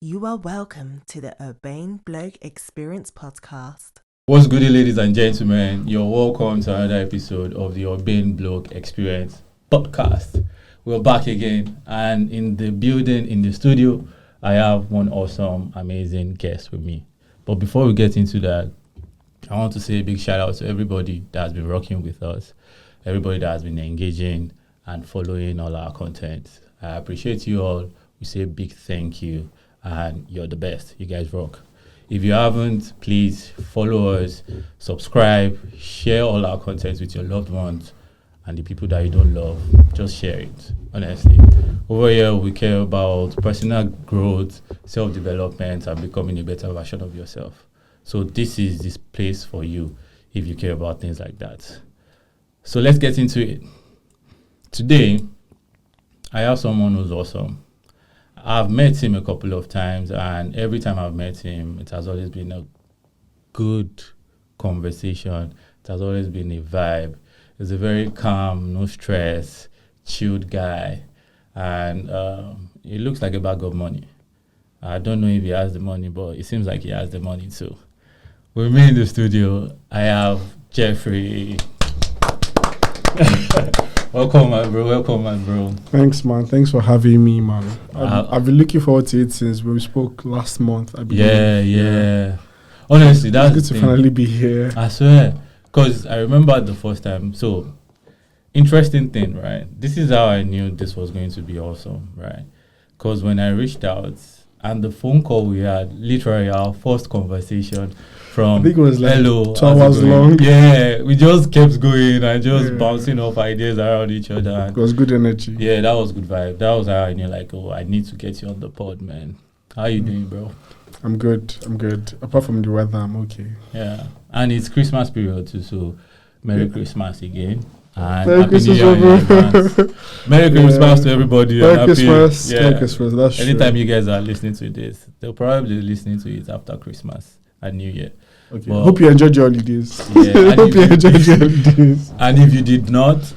You are welcome to the Urbane Bloke Experience podcast. What's good, ladies and gentlemen? You're welcome to another episode of the Urbane Bloke Experience podcast. We're back again, and in the building, in the studio, I have one awesome, amazing guest with me. But before we get into that, I want to say a big shout out to everybody that has been rocking with us, everybody that has been engaging and following all our content. I appreciate you all. We say a big thank you, and you're the best. You guys rock. If you haven't, please follow us, subscribe, share all our content with your loved ones and the people that you don't love. Just share it, honestly. Over here, we care about personal growth, self-development, and becoming a better version of yourself. So this is this place for you if you care about things like that. So let's get into it. Today, I have someone who's awesome. I've met him a couple of times, and every time I've met him, it has always been a good conversation. It has always been a vibe. He's a very calm, no stress, chilled guy, and he looks like a bag of money. I don't know if he has the money, but it seems like he has the money too. With me in the studio, I have Jeffrey. Welcome, man, bro. Thanks, man. Thanks for having me, man. I've been looking forward to it since we spoke last month. I believe. Yeah. Honestly, that's good to finally be here. I swear. Because I remember the first time. So, interesting thing, right? This is how I knew this was going to be awesome, right? Because when I reached out and the phone call we had, literally our first conversation from I think it was like hello, 2 hours long. Yeah, we just kept going and just bouncing off ideas around each other. And it was good energy. Yeah, that was good vibe. That was how I knew, like, oh, I need to get you on the pod, man. How you doing, bro? I'm good. Apart from the weather, I'm okay. Yeah, and it's Christmas period too, so Merry Christmas again. And Merry Happy Christmas, New Year in advance. Merry Christmas to everybody. Merry Christmas. Merry Christmas. That's true. Anytime you guys are listening to this, they'll probably be listening to it after Christmas and New Year. Okay. Hope you enjoyed your holidays. Yeah, Hope you enjoyed your holidays. And if you did not,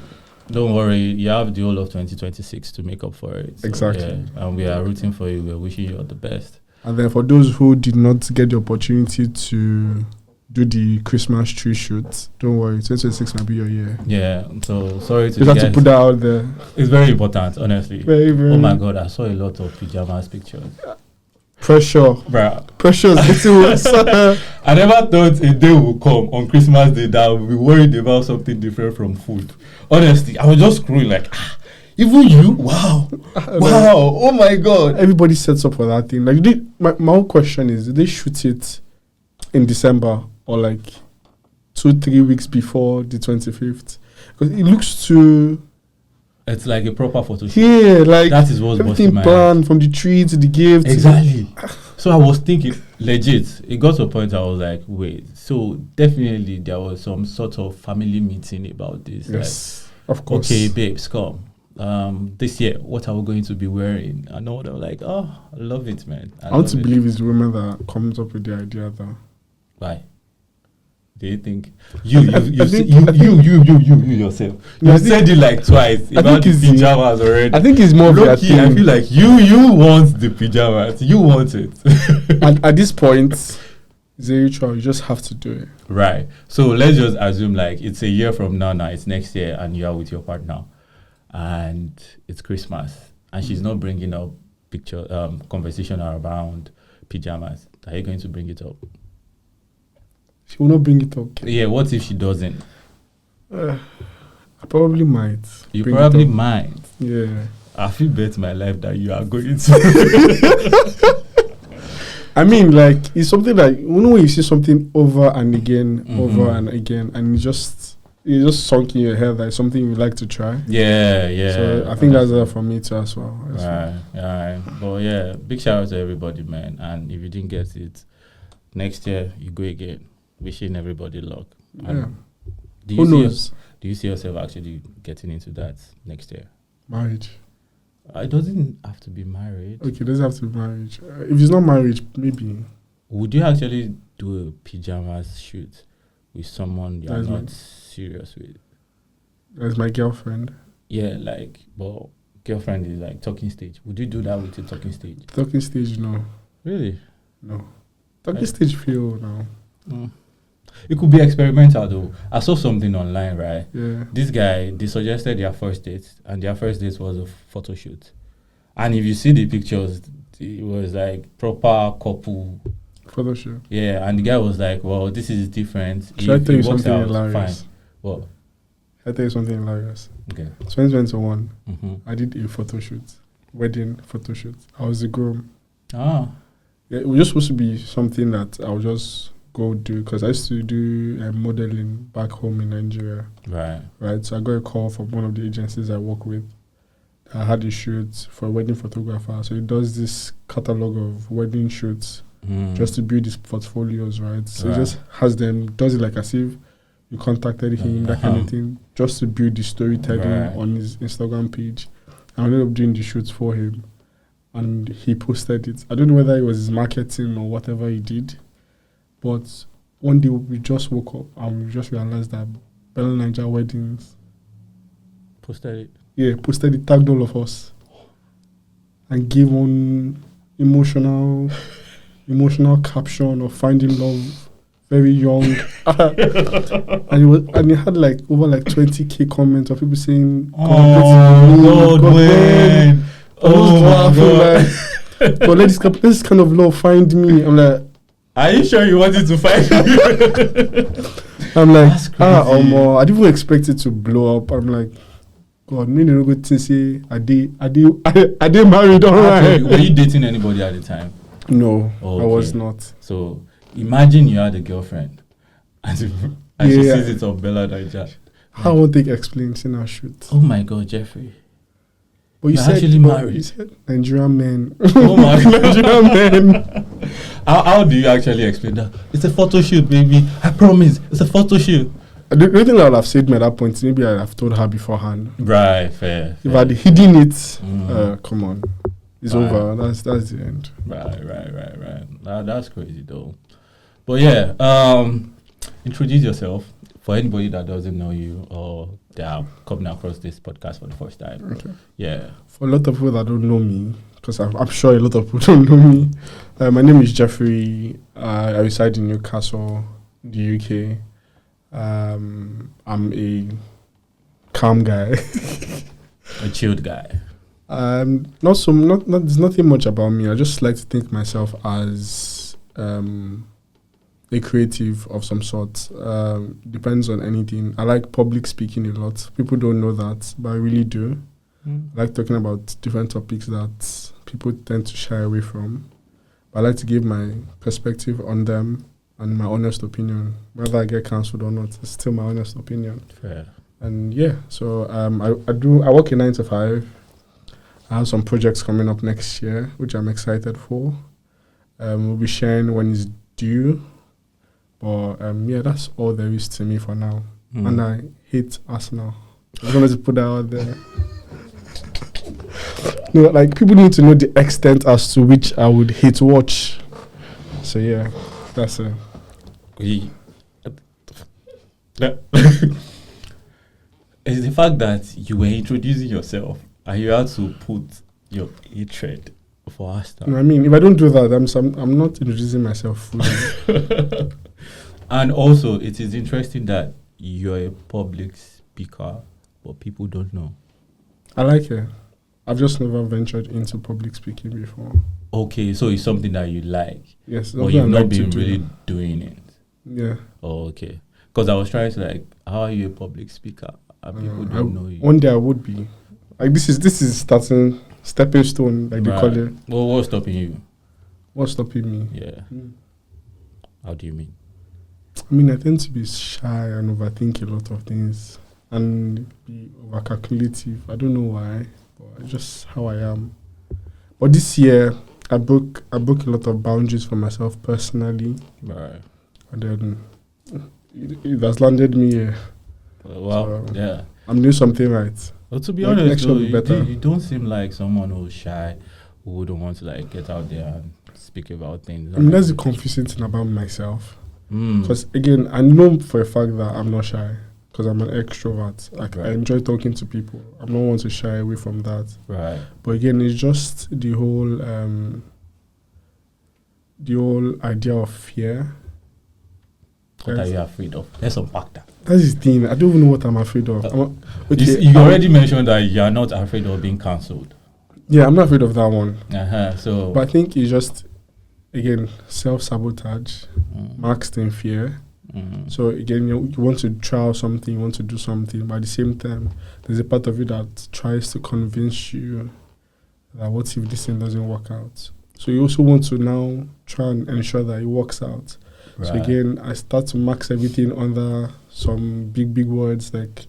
don't worry, you have the whole of 2026 to make up for it. So, exactly. Yeah, and we are rooting for you. We're wishing you all the best. And then for those who did not get the opportunity to do the Christmas tree shoot, don't worry, 2026 might be your year. Yeah, so sorry to you have to put that out there. It's very important, honestly. Very. Oh my God, I saw a lot of pajamas pictures. Pressure. Bruh. Pressure is getting worse. I never thought a day will come on Christmas Day that I will be worried about something different from food. Honestly, I was just scrolling like, even you? Wow. Oh my God. Everybody sets up for that thing. Like, my whole question is, did they shoot it in December or like 2-3 weeks before the 25th? Because it looks too... It's like a proper photo shoot. Yeah, like that is what's everything planned from the tree to the gift. Exactly. So I was thinking, legit, it got to a point I was like, wait, so definitely there was some sort of family meeting about this. Yes, like, of course. Okay, babes, come. This year, what are we going to be wearing? I know they're like, oh, I love it, man. I want to believe it's the women that comes up with the idea though. Why? Do you think you yourself? You said it like twice about the pajamas already. I think it's more low key. I feel like you want the pajamas. You want it. at this point, it's very true. You just have to do it. Right. So let's just assume like it's a year from now. Now it's next year, and you are with your partner, and it's Christmas, and she's not bringing up conversation around pajamas. Are you going to bring it up? She will not bring it up. Yeah, what if she doesn't? I probably might. You probably might. Yeah. I feel bet my life that you are going to. I mean, like, it's something like, you know when you see something over and again, and it just sunk in your head that it's something you like to try. Yeah. So I think that's there for me too as well. Right. But yeah, big shout out to everybody, man. And if you didn't get it, next year you go again. Wishing everybody luck. Yeah. Who knows? Do you see yourself actually getting into that next year? Marriage. It doesn't have to be married. Okay, it doesn't have to be marriage. If it's not marriage, maybe. Would you actually do a pajamas shoot with someone you're not serious with? That's my girlfriend. Yeah, like, well, girlfriend is like talking stage. Would you do that with your talking stage? Talking stage, no. Really? No. Talking stage feel now. It could be experimental though. I saw something online, right? Yeah. This guy, they suggested their first date, and their first date was a photo shoot. And if you see the pictures, it was like proper couple. Photo shoot. Yeah, and the guy was like, "Well, this is different. Should I If tell it you works something out, hilarious? fine." What? I tell you something hilarious. Okay. 2021, Mm-hmm. I did a photo shoot, wedding photo shoot. I was the groom. Ah. Yeah, it was just supposed to be something that I would just go do because I used to do modeling back home in Nigeria. Right. Right, so I got a call from one of the agencies I work with. I had a shoot for a wedding photographer. So he does this catalog of wedding shoots just to build his portfolios, right? So he just has them, does it like as if you contacted him, that kind of thing, just to build the storytelling on his Instagram page. I ended up doing the shoots for him, and he posted it. I don't know whether it was his marketing or whatever he did, but one day we just woke up and we just realized that Bella Niger Weddings Posted it. Yeah, posted it, tagged all of us, and gave one emotional caption of finding love, very young, and it had like over like 20k comments of people saying, "Oh God, when?" Oh my God! But let this kind of love find me. I'm like, are you sure you wanted to find me? I'm like, I didn't even expect it to blow up. I'm like, God, me no good to say I did married, alright. Were you dating anybody at the time? No, Okay. I was not. So imagine you had a girlfriend and she sees it on Bella Niger. How won't they explain in our shoot? Oh my God, Jeffrey. But you You're said actually married. You said Nigerian men. Oh my God. Nigerian men. How do you actually explain that? It's a photo shoot, baby. I promise. It's a photo shoot. The only thing I would have said me at that point, maybe I'd have told her beforehand. Right, fair. If I'd hidden it, come on. It's over. That's the end. Right. That's crazy though. But yeah, introduce yourself for anybody that doesn't know you or they are coming across this podcast for the first time. Okay. Yeah. For a lot of people that don't know me, because I'm sure a lot of people don't know me, my name is Jeffrey. I reside in Newcastle, the UK. I'm a calm guy. A chilled guy. There's nothing much about me. I just like to think myself as a creative of some sort. Depends on anything. I like public speaking a lot. People don't know that, but I really do. I like talking about different topics that people tend to shy away from. But I like to give my perspective on them and my honest opinion. Whether I get cancelled or not, it's still my honest opinion. Fair. And yeah, so I work in 9 to 5. I have some projects coming up next year, which I'm excited for. We'll be sharing when it's due. But yeah, that's all there is to me for now. And I hate Arsenal. I just wanted to put that out there. No, like people need to know the extent as to which I would hate watch. So yeah, that's it. It's the fact that you were introducing yourself and you had to put your hatred for Arsenal. No, I mean, if I don't do that, I'm not introducing myself fully. And also, it is interesting that you're a public speaker, but people don't know. I like it. I've just never ventured into public speaking before. Okay, so it's something that you like. Yes, but you've not been really doing it. Yeah. Oh, okay. Because I was trying to like, how are you a public speaker? And people don't know you. One day I would be. Like this is stepping stone, like they call it. Well, what's stopping you? What's stopping me? Yeah. How do you mean? I mean, I tend to be shy and overthink a lot of things and be overcalculative. I don't know why, but it's just how I am. But this year, I broke a lot of boundaries for myself personally. Right. And then it has landed me here. Well, so, yeah. I'm doing something right. Well, to be honest, though, you don't seem like someone who's shy, who wouldn't want to like get out there and speak about things. I mean, that's the confusing thing about myself. Because again, I know for a fact that I'm not shy because I'm an extrovert. Like I enjoy talking to people. I'm not one to shy away from that. Right. But again, it's just the whole the whole idea of fear. What are you afraid of? Let's unpack that. That's the thing. I don't even know what I'm afraid of. You already mentioned that you're not afraid of being cancelled. Yeah, I'm not afraid of that one. So, but I think it's just, again, self-sabotage, masked in fear. So again, you want to try something, you want to do something, but at the same time, there's a part of you that tries to convince you that what if this thing doesn't work out? So you also want to now try and ensure that it works out. Right. So again, I start to max everything under some big words like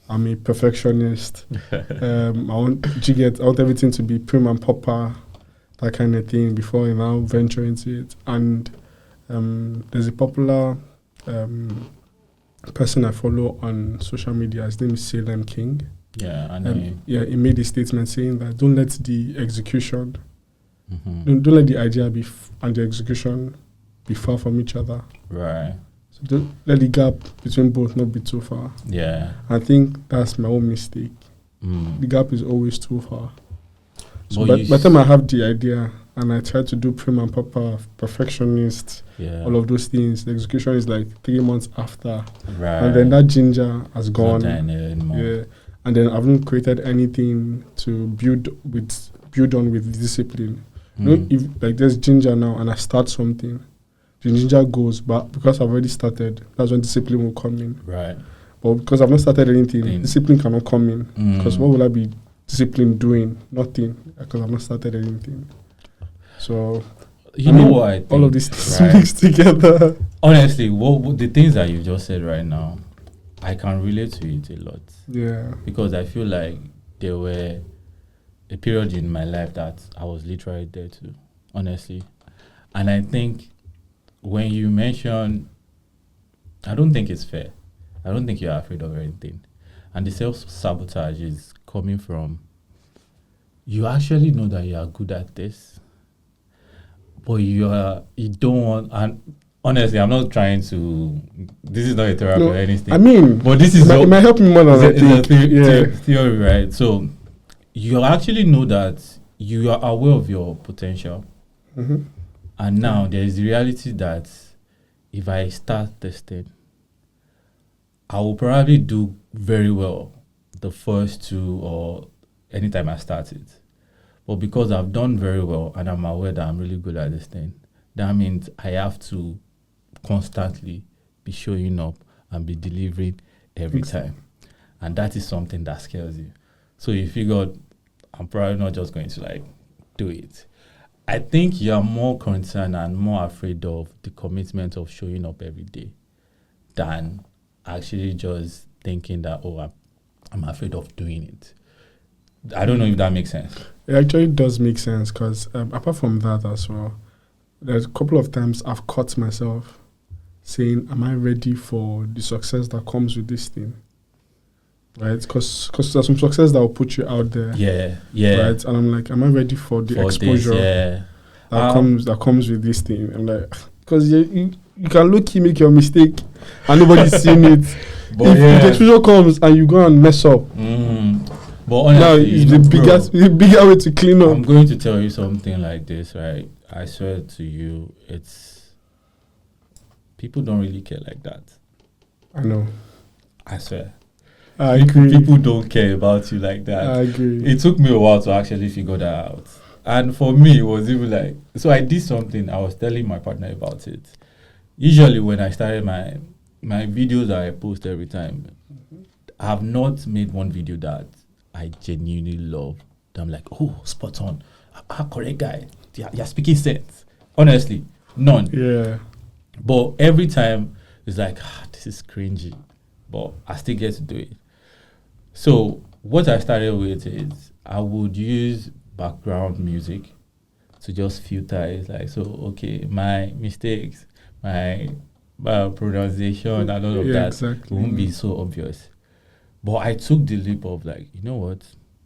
I'm a perfectionist. I want everything to be prim and proper, that kind of thing, before I now venture into it. And there's a popular person I follow on social media. His name is Salem King. Yeah, I know. He made a statement saying that don't let the execution, don't let the idea and the execution be far from each other. Right. So don't let the gap between both not be too far. Yeah. I think that's my own mistake. The gap is always too far. So by the time I have the idea and I try to do prim and proper, perfectionist, all of those things, the execution is like 3 months after. Right. And then that ginger has gone. Yeah. And then I haven't created anything to build on with discipline. You know, if like there's ginger now and I start something, the ginger goes, but because I've already started, that's when discipline will come in. Right. But because I've not started anything, discipline cannot come in. Because what will I be disciplined doing? Nothing. Because I've not started anything. So you know what I think, all of these things mixed together. Honestly, what the things that you just said right now, I can relate to it a lot. Yeah. Because I feel like there were a period in my life that I was literally there too, honestly. And I think when you mention, I don't think it's fair. I don't think you're afraid of anything. And the self-sabotage is coming from, you actually know that you are good at this, but you don't want, and honestly, I'm not trying to, this is not a therapy or anything. I mean, but this is it might help me more than I think. Theory, right? So you actually know that you are aware of your potential. And now there is the reality that if I start testing, I will probably do very well the first 2 or anytime I start it. But because I've done very well and I'm aware that I'm really good at this thing, that means I have to constantly be showing up and be delivering every time. And that is something that scares you. So you figure, I'm probably not just going to do it. I think you're more concerned and more afraid of the commitment of showing up every day than actually just thinking that, I'm afraid of doing it. I don't know if that makes sense. It actually does make sense because apart from that as well, there's a couple of times I've caught myself saying, am I ready for the success that comes with this thing? Right? Because there's some success that will put you out there. Yeah. Right? And I'm like, am I ready for the exposure that comes with this thing? I'm like, because you can low-key make your mistake and nobody's seen it. But if the exposure comes and you go and mess up, but honestly, now it's the bigger way to clean up. I'm going to tell you something like this, right? I swear to you, people don't really care like that. I know. I swear. I agree. People don't care about you like that. I agree. It took me a while to actually figure that out. And for me, it was even so I did something, I was telling my partner about it. Usually when I started my videos that I post every time, I have not made one video that I genuinely love. I'm like, oh, spot on. Correct guy. You're speaking sense. Honestly, none. Yeah. But every time, it's like, this is cringy. But I still get to do it. So what I started with is I would use background music to just filter it. My mistakes, my pronunciation and all of that won't be so obvious. But I took the leap of you know what?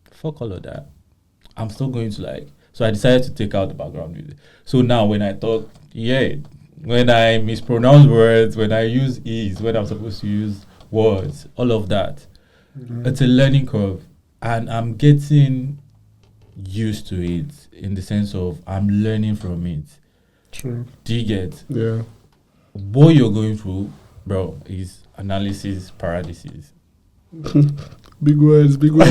Fuck all of that. I'm still going to so I decided to take out the background music. So now when I talk, when I mispronounce words, when I use E's, when I'm supposed to use words, all of that, it's a learning curve. And I'm getting used to it in the sense of I'm learning from it. True. Do you get? Yeah. What you're going through, bro, is analysis paralysis. Big words, big words.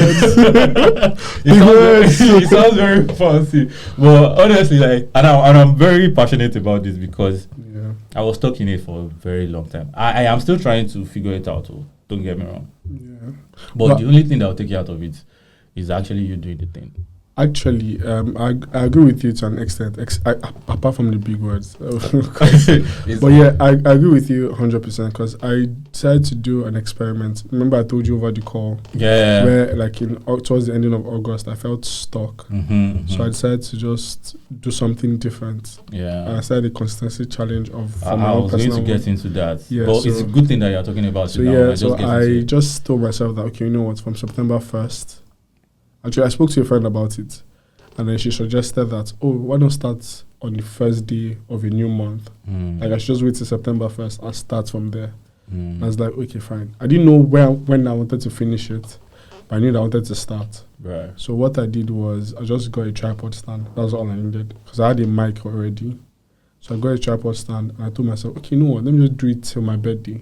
It sounds very fancy, but honestly, like, and I'm very passionate about this because Yeah. I was stuck in it for a very long time. I am still trying to figure it out. Oh, don't get me wrong. Yeah. But the only thing that will take you out of it is actually you doing the thing. Actually, I agree with you to an extent, apart from the big words. But yeah, I agree with you 100% because I decided to do an experiment. Remember I told you over the call? Yeah. Where like towards the ending of August, I felt stuck. So I decided to just do something different. Yeah. And I started a consistency challenge of I was going to get into that. Yeah, but so it's a good thing that you're talking about so it now. yeah, so I just told myself that, okay, you know what, from September 1st, actually I spoke to a friend about it, and then she suggested that, oh, why not start on the first day of a new month? Like I should just wait till September 1st and start from there. I was like, okay, fine. I didn't know when I wanted to finish it, but I knew that I wanted to start. Right. So what I did was I just got a tripod stand. That was all I needed because I had a mic already. So I got a tripod stand and I told myself, okay, you know what, let me just do it till my birthday.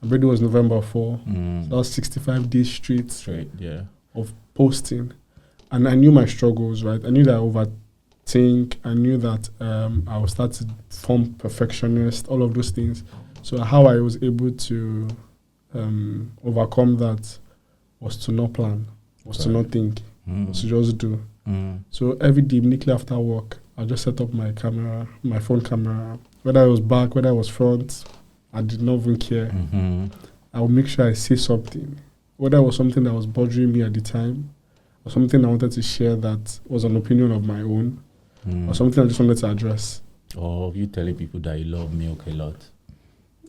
My birthday was November 4. So that was 65 days straight yeah. of posting. And I knew my struggles, right? I knew that I overthink. I knew that I would start to form perfectionist, all of those things. So how I was able to overcome that was to not plan, was to not think, was to just do. So every day, immediately after work, I just set up my camera, my phone camera, whether I was back, whether I was front, I did not even care. I would make sure I say something, whether it was something that was bothering me at the time, or something I wanted to share that was an opinion of my own, or something I just wanted to address. Or you telling people that you love milk a lot.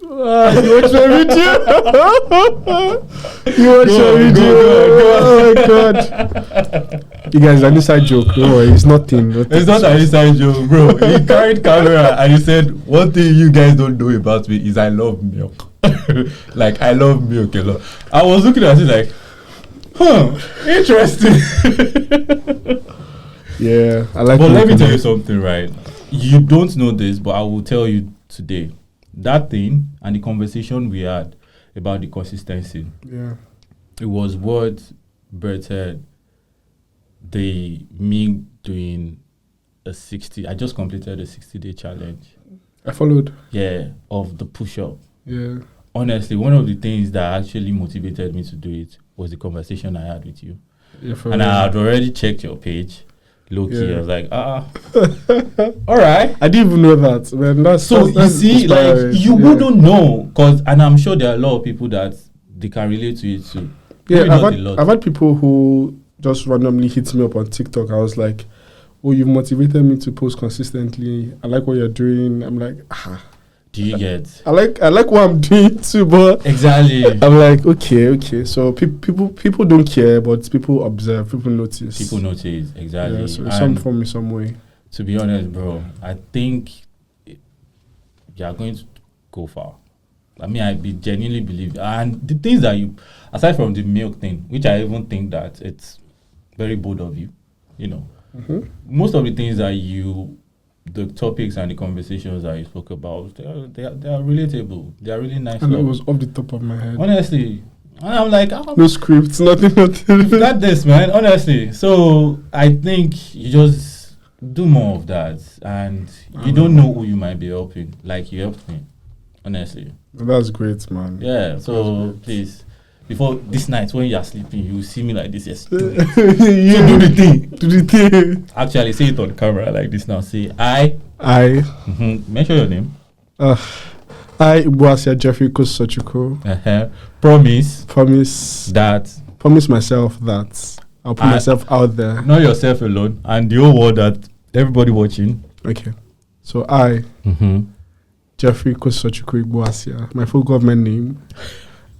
You watch my video? You watch my video? Oh my god. You guys, an inside joke. Don't worry, it's nothing. It's not an inside joke, bro. He carried camera and he said, one thing you guys don't know about me is I love milk. Like, I love milk a lot. I was looking at it like, interesting. Yeah, I like. But let me tell you something, right? You don't know this, but I will tell you today. That thing and the conversation we had about the consistency. Yeah. It was what Bert said. Me doing a 60. I just completed a 60-day challenge. I followed. Yeah, of the push-up. Yeah. Honestly, one of the things that actually motivated me to do it was the conversation I had with you. Yeah, and I had already checked your page. Low-key, Yeah. I was like, all right. I didn't even know that. Man, that's You see, like, you yeah. wouldn't know, and I'm sure there are a lot of people that they can relate to it too. Yeah, Maybe I've had people who just randomly hit me up on TikTok. I was like, oh, you've motivated me to post consistently. I like what you're doing. I'm like, Do you get? I like what I'm doing too, but Exactly. I'm like, okay. So people don't care, but people observe, people notice. People notice, exactly. Yeah, so some form in some way. To be honest, bro, I think you are going to go far. I mean, I genuinely believe. And the things that you, aside from the milk thing, which I even think that it's very bold of you, you know, most of the things that the topics and the conversations that you spoke about, they are relatable. They are really nice. And it was off the top of my head. Honestly. And I'm like, no scripts, nothing. Got this, man. Honestly. So I think you just do more of that. And you don't know who you might be helping. Like, you helped me. Honestly. That's great, man. Yeah. So please, before this night when you are sleeping, you will see me like this. Yes. Do Do the thing. Do the thing. Actually, say it on camera like this now. Say I. Mention your name. I was Jeffery Kosochuko. Promise myself that I'll put myself out there. Not yourself alone, and the whole world, that everybody watching. Okay. So I, Jeffery Kosochuko Igboasia, my full government name.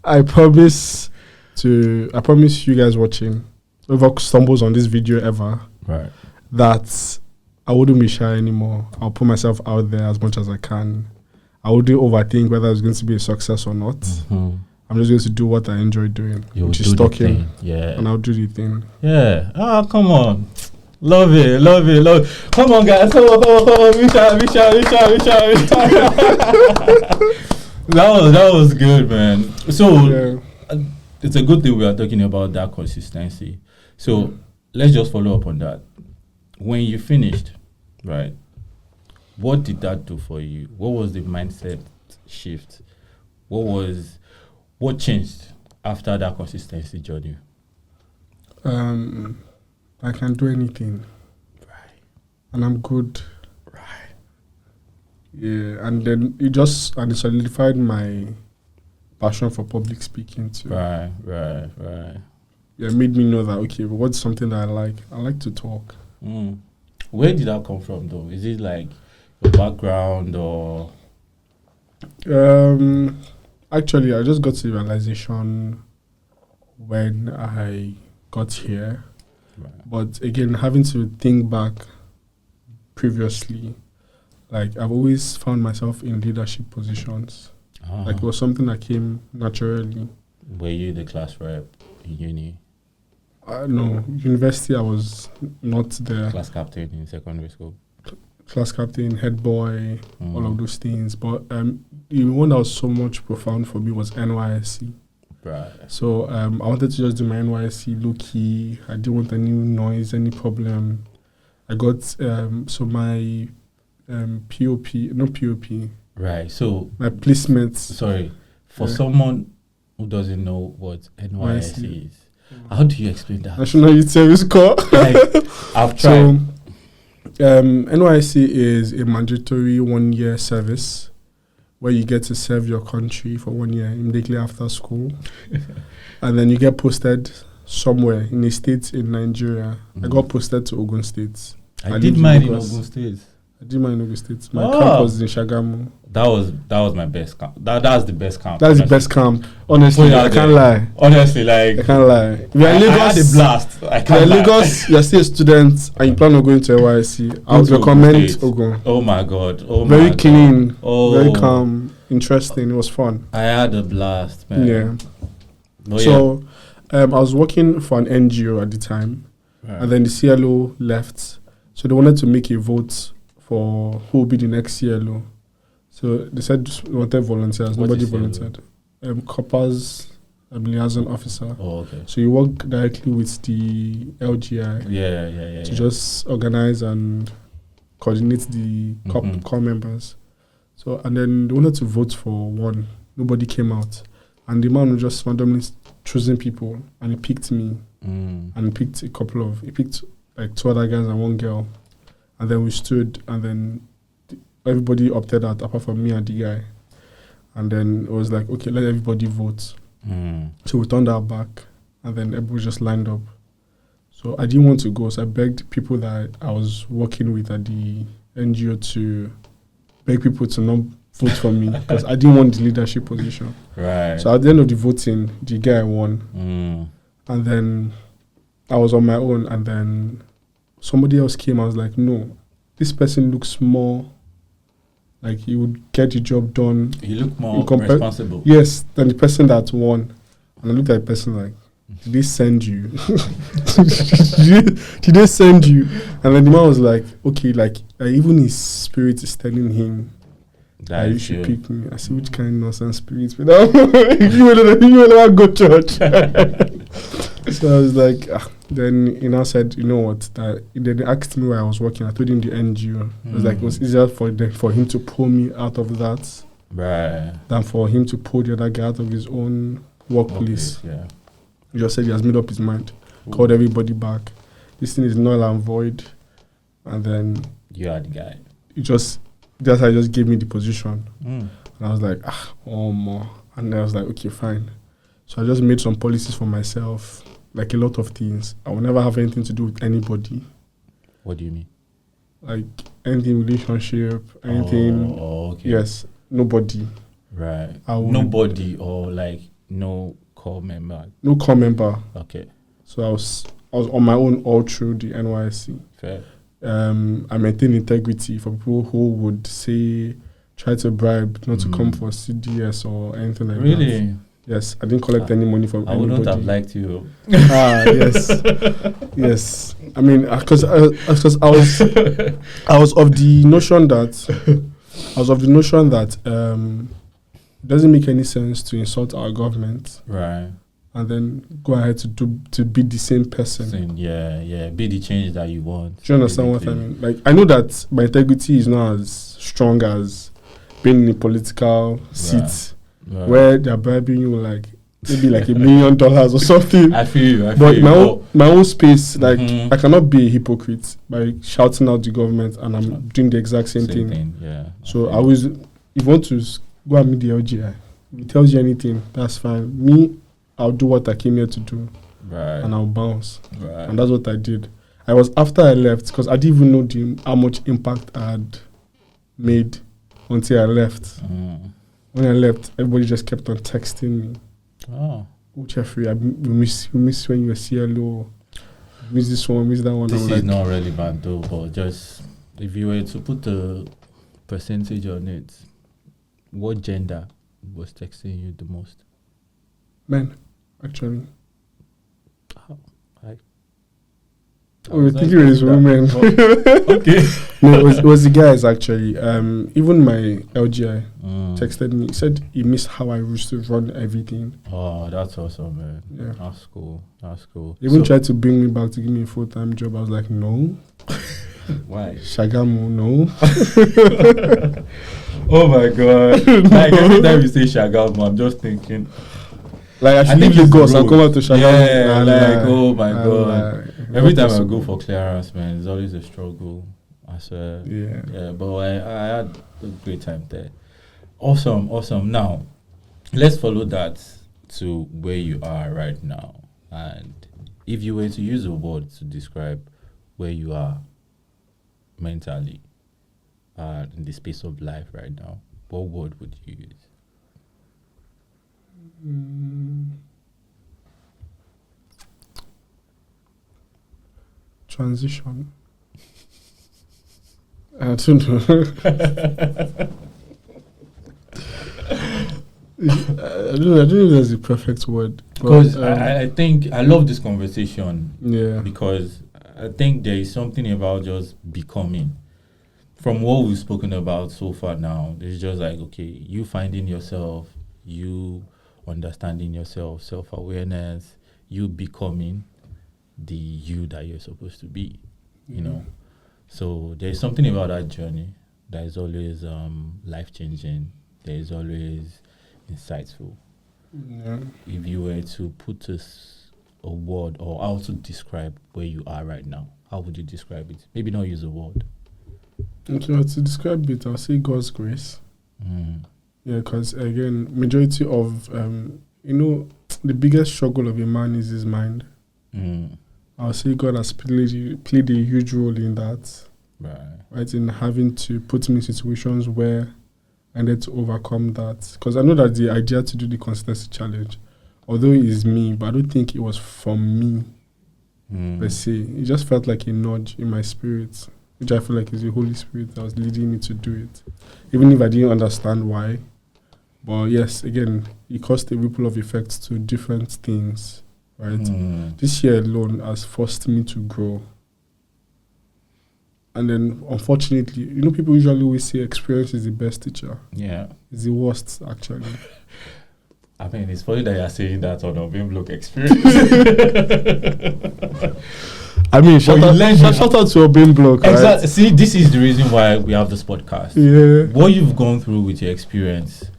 I promise you guys watching, whoever stumbles on this video ever, right, that I wouldn't be shy anymore. I'll put myself out there as much as I can. I wouldn't overthink whether it's going to be a success or not. I'm just going to do what I enjoy doing, which is talking. Yeah. And I'll do the thing. Yeah. Oh, come on. Love it, love it, love it. Come on, guys. Come on. Reach out. That was good, man. So it's a good thing we are talking about that consistency. So let's just follow up on that. When you finished, right? What did that do for you? What was the mindset shift? What changed after that consistency journey? I can do anything. Right. And I'm good. Right. Yeah, and then it solidified my passion for public speaking too. Right. Yeah, it made me know that, okay, what's something that I like? I like to talk. Where did that come from, though? Is it like your background or? Actually, I just got to the realization when I got here. Right. But again, having to think back previously, like I've always found myself in leadership positions. Like it was something that came naturally. Were you the class rep in uni? No, university I was not there. Class captain in secondary school? Class captain, head boy, all of those things. But the one that was so much profound for me was NYSC. Right. So I wanted to just do my NYSC low key. I didn't want any noise, any problem. I got my POP. Right. So my placements. Sorry, for someone who doesn't know what NYSC is, how do you explain that? National Youth Service Corps. I've tried. So NYSC is a mandatory 1 year service where you get to serve your country for 1 year immediately after school. And then you get posted somewhere in a state in Nigeria. I got posted to Ogun State. I did mine in Ogun State. My camp was in Shagamu. That was my best camp. That's the best camp. That's the best camp. Honestly, I can't lie. Honestly, like I can't lie. We are in Lagos. I had a blast. I can't we are in lie. Lagos. You're still a student and you plan on going to NYSC. I would recommend Ogun. Oh my god. Very clean. Very calm. Interesting. It was fun. I had a blast, man. Yeah. So I was working for an NGO at the time, and then the CLO left. So they wanted to make a vote for who will be the next CLO. So they said they wanted volunteers. Nobody volunteered. Coppers, liaison officer. Oh, okay. So you work directly with the LGI. Yeah. To just organize and coordinate the core members. So and then they wanted to vote for one. Nobody came out, and the man was just randomly choosing people, and he picked me, and he picked he picked like 2 other guys and 1 girl. And then we stood, and then everybody opted out apart from me and the guy. And then it was like, okay, let everybody vote. So we turned our back, and then everybody just lined up. So I didn't want to go, so I begged people that I was working with at the NGO to beg people to not vote for me because I didn't want the leadership position. Right. So at the end of the voting, the guy won. And then I was on my own, and then somebody else came. I was like, no, this person looks more like he would get the job done. You look more responsible. Yes, than the person that won. And I looked at the person like, did they send you? did they send you? And then the man was like, okay, like even his spirit is telling him that you should pick me. I said, which kind of nonsense spirit? You will never go church. So I was like, then he now said, you know what? Then they asked me where I was working. I told him the NGO. It was like it was easier for him to pull me out of that, right, than for him to pull the other guy out of his own workplace. Yeah. He just said he has made up his mind. Called everybody back. This thing is null and void. And then you are the guy. That's how he just gave me the position. And I was like, more. And I was like, okay, fine. So I just made some policies for myself, like a lot of things. I will never have anything to do with anybody. What do you mean? Like anything relationship, anything. Oh, okay. Yes, nobody. Right. Nobody or like no core member. No core member. Okay. So I was on my own all through the NYSC. Fair. I maintain integrity for people who would try to bribe not to come for CDS or anything like that. Really? Yes, I didn't collect any money from I anybody. wouldn't have liked you. Yes, yes. I mean, because I was of the notion that it doesn't make any sense to insult our government, Right. and then go ahead to be the same person. Yeah. Be the change that you want. Do you understand what I mean? Like, I know that my integrity is not as strong as being in a political seat where they're bribing you like maybe like $1 million or something. I feel you. But my own space, like I cannot be a hypocrite by shouting out the government and I'm doing the exact same thing. Yeah. So I always, if you want to go and meet the LGI, if it tells you anything, that's fine. Me, I'll do what I came here to do, and I'll bounce. And that's what I did. I was after I left because I didn't even know how much impact I had made until I left. When I left, everybody just kept on texting me. Oh, Jeffrey, we miss when you were CLO. Miss this one, miss that one. This is not relevant though, but just if you were to put a percentage on it, what gender was texting you the most? Men, actually. We're thinking it was women. Okay. No, it was the guys actually. Even my LGI texted me. He said he missed how I used to run everything. Oh, that's awesome, man. Yeah. That's cool. He even tried to bring me back to give me a full-time job. I was like, no. Why? Shagamu, no. Oh my God. Like every time you say Shagamu, I'm just thinking. Like I should leave Lagos and come out to Shagamu. Yeah, oh my God. Every time I go for clearance, man, it's always a struggle. I swear. Yeah, but I had a great time there. Awesome. Now, let's follow that to where you are right now. And if you were to use a word to describe where you are mentally in the space of life right now, what word would you use? Transition. I don't know. I don't know if that's the perfect word. Because I think I love this conversation. Yeah. Because I think there is something about just becoming. From what we've spoken about so far now, it's just like, okay, you finding yourself, you understanding yourself, self-awareness, you becoming the you that you're supposed to be, you know. So there's something about that journey that is always life-changing. There is always insightful. Yeah. If you were to put a word or how to describe where you are right now, how would you describe it? Maybe not use a word. Okay, to describe it, I'll say God's grace. Yeah, because again, majority of the biggest struggle of a man is his mind. I'll say God has played a huge role in that. Right, in having to put me in situations where I need to overcome that. Because I know that the idea to do the consistency challenge, although it is me, but I don't think it was from me per se. It just felt like a nudge in my spirit, which I feel like is the Holy Spirit that was leading me to do it, even if I didn't understand why. But yes, again, it caused a ripple of effects to different things, right? This year alone has forced me to grow. And then, unfortunately, people usually always say experience is the best teacher. Yeah. It's the worst, actually. I mean, it's funny that you're saying that on a Block experience. I mean, shout out to Urban Block, right? Exactly. See, this is the reason why we have this podcast. Yeah. What you've gone through with your experience,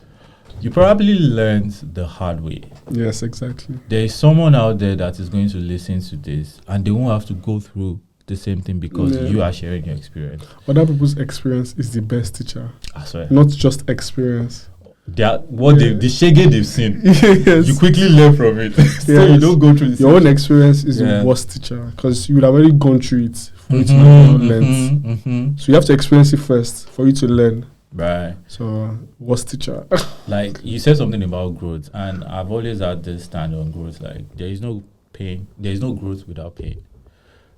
you probably learned the hard way. Yes, exactly. There is someone out there that is going to listen to this, and they won't have to go through the same thing because you are sharing your experience. Other people's experience is the best teacher. I swear. Not just experience. The shege they've seen. Yes. You quickly learn from it. So you don't go through your own experience is the worst teacher because you would have already gone through it for you to learn. So you have to experience it first for you to learn. Right. So worst teacher. Like you said something about growth, and I've always had this stand on growth. Like there is no pain, there is no growth without pain.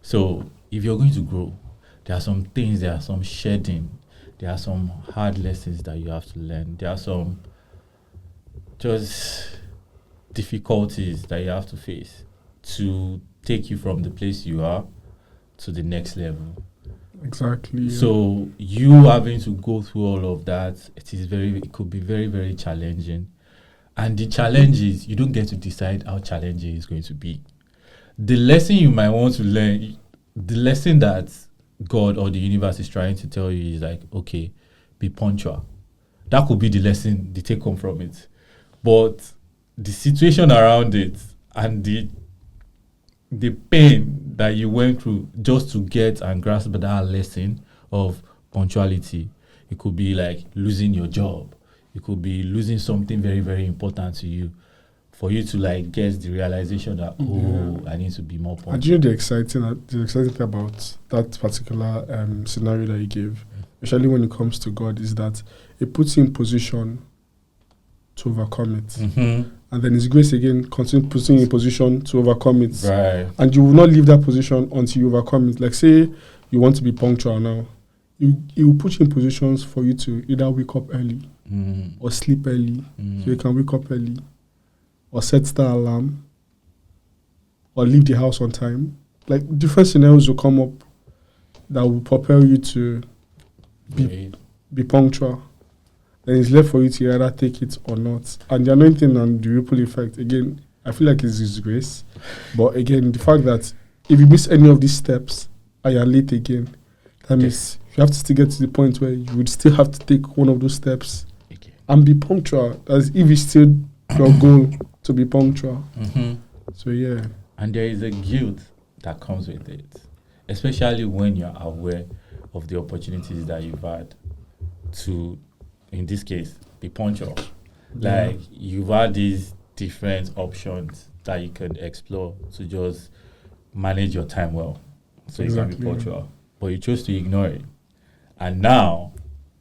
So if you're going to grow, there are some things, there are some shedding, there are some hard lessons that you have to learn. There are some just difficulties that you have to face to take you from the place you are to the next level. Exactly. So you having to go through all of that, it could be very, very challenging. And the challenge is you don't get to decide how challenging it's going to be. The lesson you might want to learn, the lesson that God or the universe is trying to tell you is like, okay, be punctual. That could be the lesson, the take home from it. But the situation around it and the pain that you went through just to get and grasp that lesson of punctuality, it could be like losing your job. It could be losing something very, very important to you. For you to like get the realization that I need to be more punctual. And you know the exciting thing about that particular scenario that you gave, especially when it comes to God, is that it puts you in position to overcome it. Mm-hmm. And then His grace again continues putting you in position to overcome it. Right. And you will not leave that position until you overcome it. Like say you want to be punctual now. It will put you in positions for you to either wake up early or sleep early. So you can wake up early. Or set the alarm, or leave the house on time. Like different scenarios will come up that will propel you to be punctual. Then it's left for you to either take it or not. And the annoying thing and the ripple effect, again, I feel like it's His grace. But again, the fact that if you miss any of these steps and you're late again, that means you have to still get to the point where you would still have to take one of those steps and be punctual. As if it's still your goal to be punctual. Mm-hmm. So yeah. And there is a guilt that comes with it, especially when you're aware of the opportunities that you've had to, in this case, be punctual. Yeah. Like you've had these different options that you can explore to just manage your time well, so you can be punctual. But you chose to ignore it, and now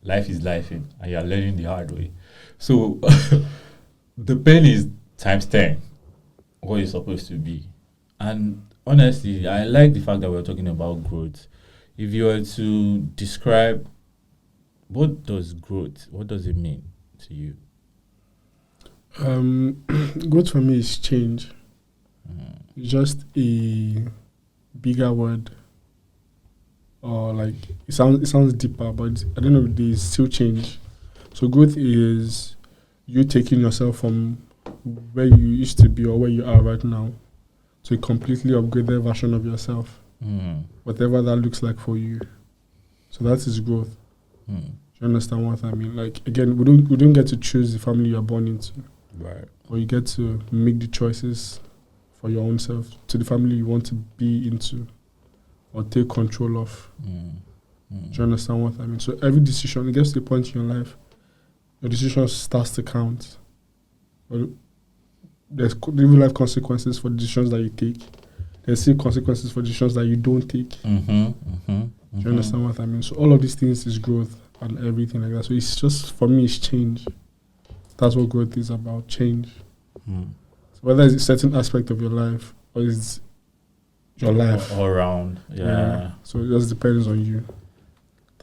life is lifing, and you're learning the hard way. So the pain is times 10 what you're supposed to be. And honestly, I like the fact that we're talking about growth. If you were to describe what does it mean to you? Growth for me is change. It's just a bigger word, or like it sounds deeper, but at the end of the day, it's still change. So growth is you taking yourself from where you used to be or where you are right now to a completely upgraded version of yourself, whatever that looks like for you. So that is growth. Do you understand what I mean? Like again, we don't get to choose the family you are born into, right? Or you get to make the choices for your own self to the family you want to be into or take control of. Do you understand what I mean? So every decision, it gets to the point in your life, your decision starts to count. There's real life consequences for decisions that you take. There's still consequences for decisions that you don't take. Do you understand what I mean? So all of these things is growth and everything like that. So it's just, for me, it's change. That's what growth is about, change. So whether it's a certain aspect of your life or it's your life. All around, yeah. So it just depends on you.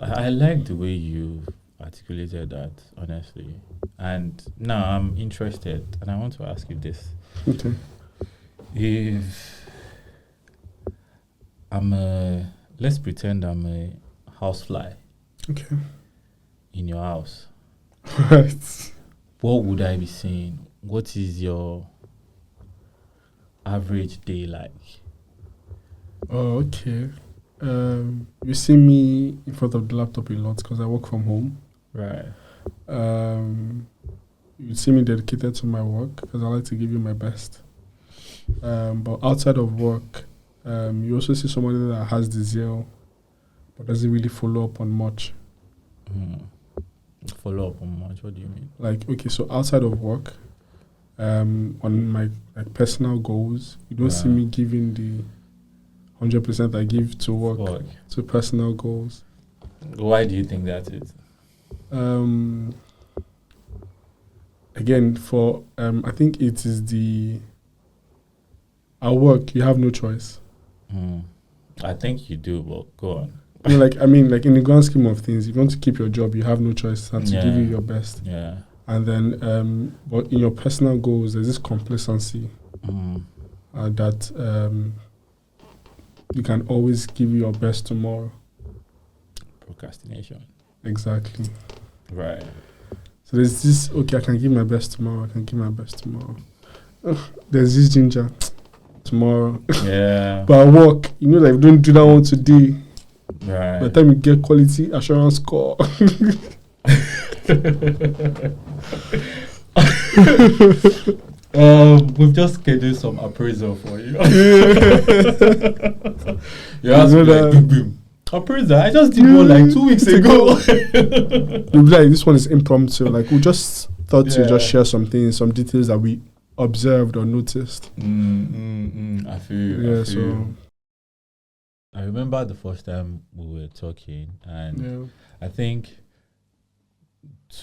I like the way you articulated that, honestly. And now I'm interested, and I want to ask you this. Okay. If let's pretend I'm a housefly. Okay. In your house. Right. What would I be saying? What is your average day like? Oh, okay. You see me in front of the laptop a lot because I work from home. Right. You see me dedicated to my work because I like to give you my best. But outside of work, you also see somebody that has the zeal but doesn't really follow up on much. Follow up on much? What do you mean? Like, okay, so outside of work, on my personal goals, you don't see me giving the 100% I give to work, to personal goals. Why do you think that is? Again, I think it is at work, you have no choice. I think you do, but go on. Like in the grand scheme of things, if you want to keep your job, you have no choice than to give you your best. Yeah. And then, but in your personal goals, there's this complacency that you can always give your best tomorrow. Procrastination. Exactly. Right. So there's this, okay, I can give my best tomorrow. There's this ginger tomorrow. Yeah. But at work, you know, like, don't do that one today. Right. By the time you get quality assurance score. We've just scheduled some appraisal for you. You have to be like, boom, boom. Appraisal? I just did one like 2 weeks ago. You'll be like, this one is impromptu. Like, we just thought to just share some things, some details that we observed or noticed. I feel. So I remember the first time we were talking, and I think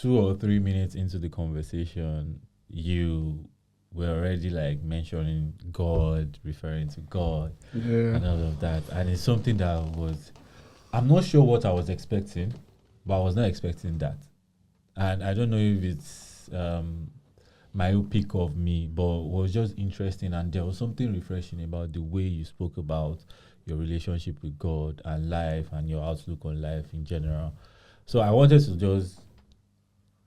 2 or 3 minutes into the conversation, you were already like mentioning God, referring to God, and all of that. And it's something that I'm not sure what I was expecting, but I was not expecting that. And I don't know if it's myopic of me, but it was just interesting. And there was something refreshing about the way you spoke about your relationship with God and life and your outlook on life in general. So I wanted to just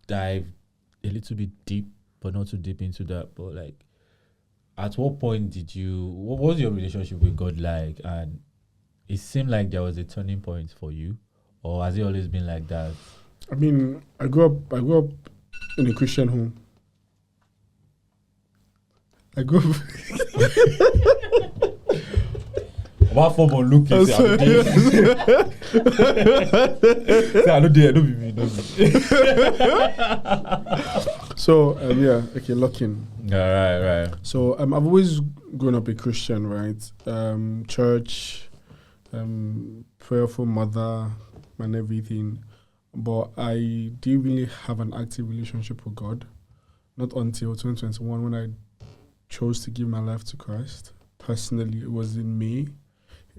dive a little bit deep, but not too deep into that. But like, at what point what was your relationship with God like? And it seemed like there was a turning point for you, or has it always been like that? I mean, I grew up in a Christian home. I grew up. What form of look is it? I don't be. So okay, locking. Right. So I've always grown up a Christian, right? Church, prayerful mother, and everything. But I didn't really have an active relationship with God. Not until 2021 when I chose to give my life to Christ. Personally, it was in May.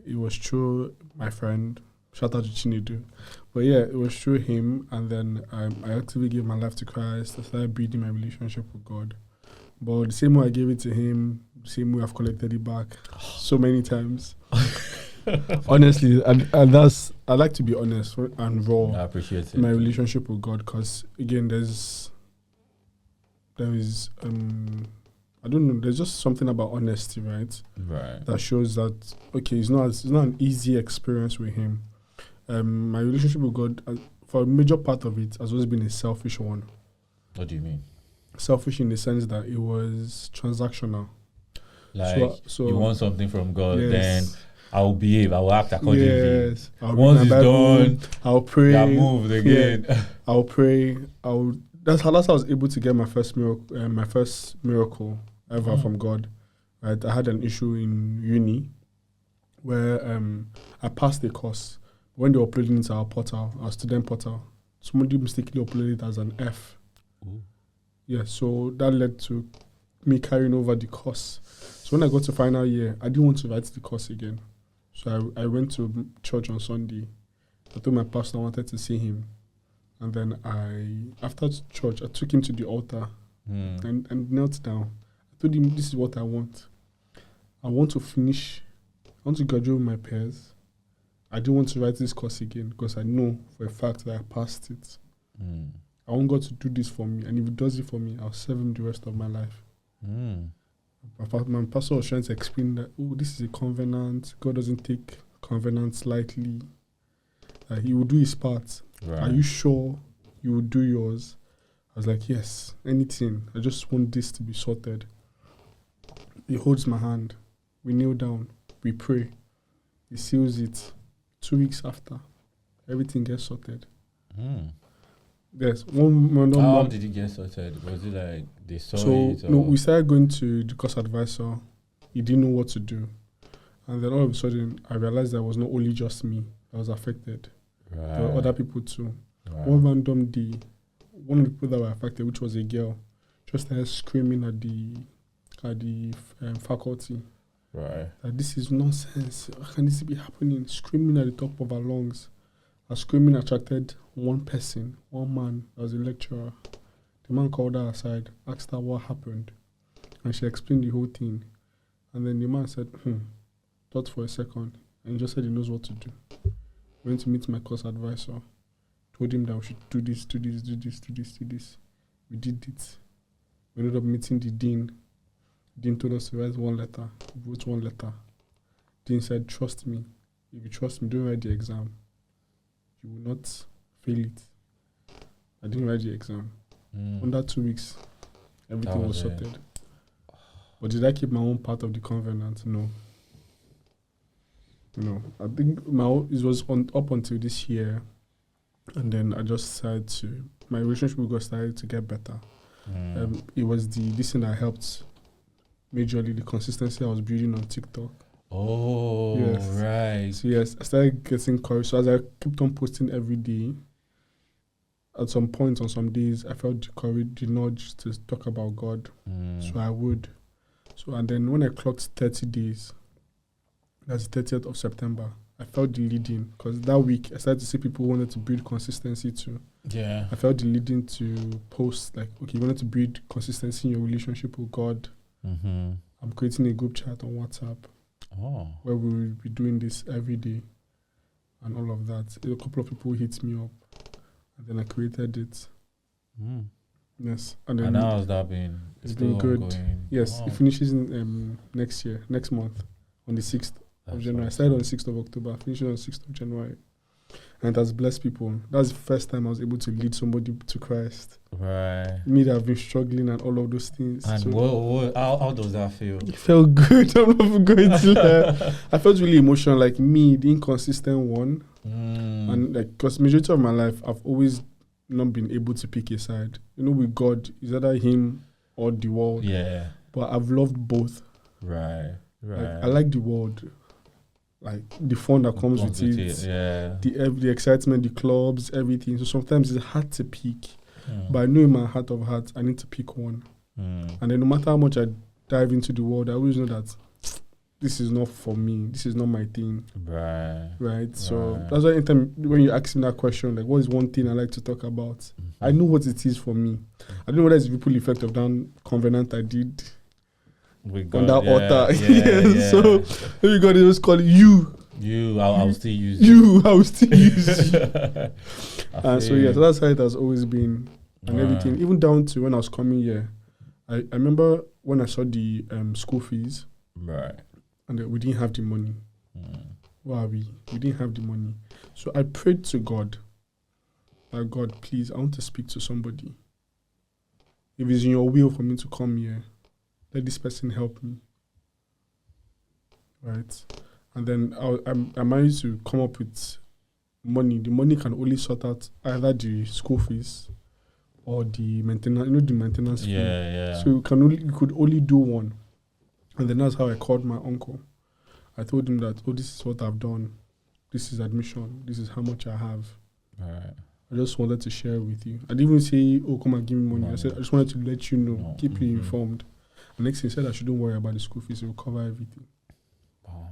It was through my friend, shout out to Chinedu. But yeah, it was through him, and then I actively gave my life to Christ. I started building my relationship with God. But the same way I gave it to him, the same way I've collected it back so many times. Honestly, and that's, I like to be honest and raw. I appreciate it. My relationship with God, because again, there is I don't know, there's just something about honesty, right? Right. That shows that, okay, it's not an easy experience with him. My relationship with God, for a major part of it, has always been a selfish one. What do you mean? Selfish in the sense that it was transactional. Like, so you want something from God, yes. Then I will behave, I will act accordingly. Yes. Once it's done, I'll pray. I moved again. Yeah, I'll pray. That's how I was able to get my first miracle ever from God. Right, I had an issue in uni where I passed the course. When they were uploading it to our portal, our student portal, somebody mistakenly uploaded it as an F. Ooh. Yeah, so that led to me carrying over the course. So when I got to final year, I didn't want to write the course again. So I went to church on Sunday. I told my pastor I wanted to see him. And then after church, I took him to the altar and knelt down. I told him, this is what I want. I want to graduate with my peers. I don't want to write this course again because I know for a fact that I passed it. I want God to do this for me. And if he does it for me, I'll serve him the rest of my life. My pastor was trying to explain that, this is a covenant. God doesn't take covenants lightly. He will do his part. Right. Are you sure you will do yours? I was like, yes, anything. I just want this to be sorted. He holds my hand. We kneel down. We pray. He seals it. 2 weeks after, everything gets sorted. Yes. How did it get sorted? Was it like they saw it? No, we started going to the course advisor. He didn't know what to do. And then all of a sudden, I realized that it was not only just me that was affected. Right. There were other people too. Right. One random day, one of the people that were affected, which was a girl, just started screaming at the faculty. Right. That this is nonsense. How can this be happening? Screaming at the top of our lungs. Her screaming attracted one person, one man, that was a lecturer. The man called her aside, asked her what happened, and she explained the whole thing. And then the man said, thought for a second, and just said he knows what to do. Went to meet my course advisor, told him that we should do this, do this, do this, do this, do this. We did it. We ended up meeting the dean. The dean told us to write one letter. We wrote one letter. The dean said, trust me. If you trust me, don't write the exam. You will not fail it. I didn't write the exam. Under 2 weeks, everything was sorted. But did I keep my own part of the covenant? No. I think it was up until this year, and then I just started to, my relationship with God started to get better. It was this thing that helped majorly, the consistency I was building on TikTok. Oh, yes. Right. So yes, I started getting courage. So as I kept on posting every day, at some point on some days, I felt the courage, the nudge to talk about God. So I would. So, and then when I clocked 30 days, that's the 30th of September, I felt the leading, because that week I started to see people who wanted to build consistency too. Yeah. I felt the leading to post like, okay, you wanted to build consistency in your relationship with God. I'm creating a group chat on WhatsApp where we will be doing this every day and all of that. A couple of people hit me up, and then I created it. Yes. And then how has that been? It's been good. Ongoing? Yes, it finishes in next month, on the 6th of January. I started on the 6th of October, finished on the 6th of January. And it has blessed people. That's the first time I was able to lead somebody to Christ. Right. Me that have been struggling and all of those things. And so how does that feel? it felt good. I'm not going to lie. I felt really emotional, like me, the inconsistent one. And like, because majority of my life, I've always not been able to pick a side. With God, it's either him or the world. Yeah. But I've loved both. Right. Like, I like the world. Like the fun that comes with it. Yeah. The excitement, the clubs, everything. So sometimes it's hard to pick. But I know in my heart of hearts, I need to pick one. And then no matter how much I dive into the world, I always know that this is not for me. This is not my thing. Right. So that's why anytime when you ask me that question, like, what is one thing I like to talk about? I know what it is for me. I don't know whether it's the ripple effect of that covenant I did on that altar. So maybe God is just calling you. I'll still use you. I will still use you. So that's how it has always been, and everything. Even down to when I was coming here, I remember when I saw the school fees. Right. And we didn't have the money. Where are we? We didn't have the money. So I prayed to God, like, God, please, I want to speak to somebody. If it's in your will for me to come here, let this person help me. Right? And then I managed to come up with money. The money can only sort out either the school fees or the maintenance, the maintenance fee. So you could only do one. And then that's how I called my uncle. I told him that, this is what I've done. This is admission. This is how much I have. Right. I just wanted to share it with you. I didn't even say, come and give me money. I said, I just wanted to let you know, keep you informed. And next thing he said, I shouldn't worry about the school fees. It will cover everything. Wow.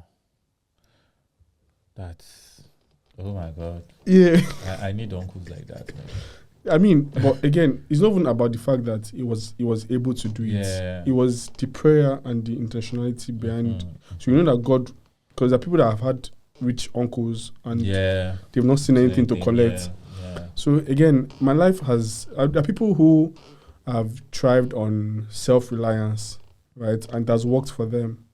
That's, oh my God. Yeah. I need uncles like that, man. I mean, but again, it's not even about the fact that he was able to do it. It was the prayer and the intentionality behind. So you know that God, because there are people that have had rich uncles and they've not seen anything to collect. So again, my life there are people who have thrived on self-reliance, right? And it has worked for them.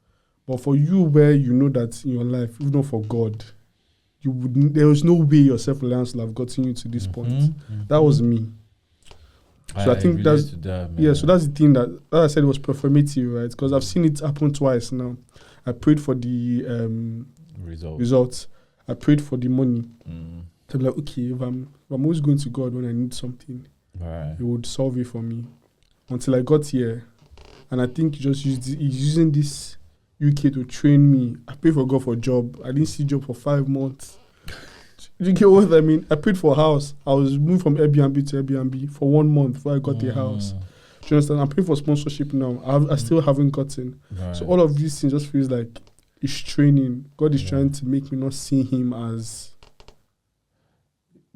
But for you, where you know that in your life, even for God, there was no way your self-reliance will have gotten you to this point. That was me. So I think that's so that's the thing that I said was performative, right? Because I've seen it happen twice now. I prayed for the results. I prayed for the money. So I'm like, okay, if I'm always going to God when I need something, He would solve it for me. Until I got here, and I think He's using this UK to train me. I prayed for God for a job. I didn't see a job for 5 months. You get what I mean? I prayed for a house. I was moved from Airbnb to Airbnb for 1 month before I got a house. Do you understand? I'm praying for sponsorship now. I still haven't gotten. So all of these things just feels like it's training. God is trying to make me not see Him as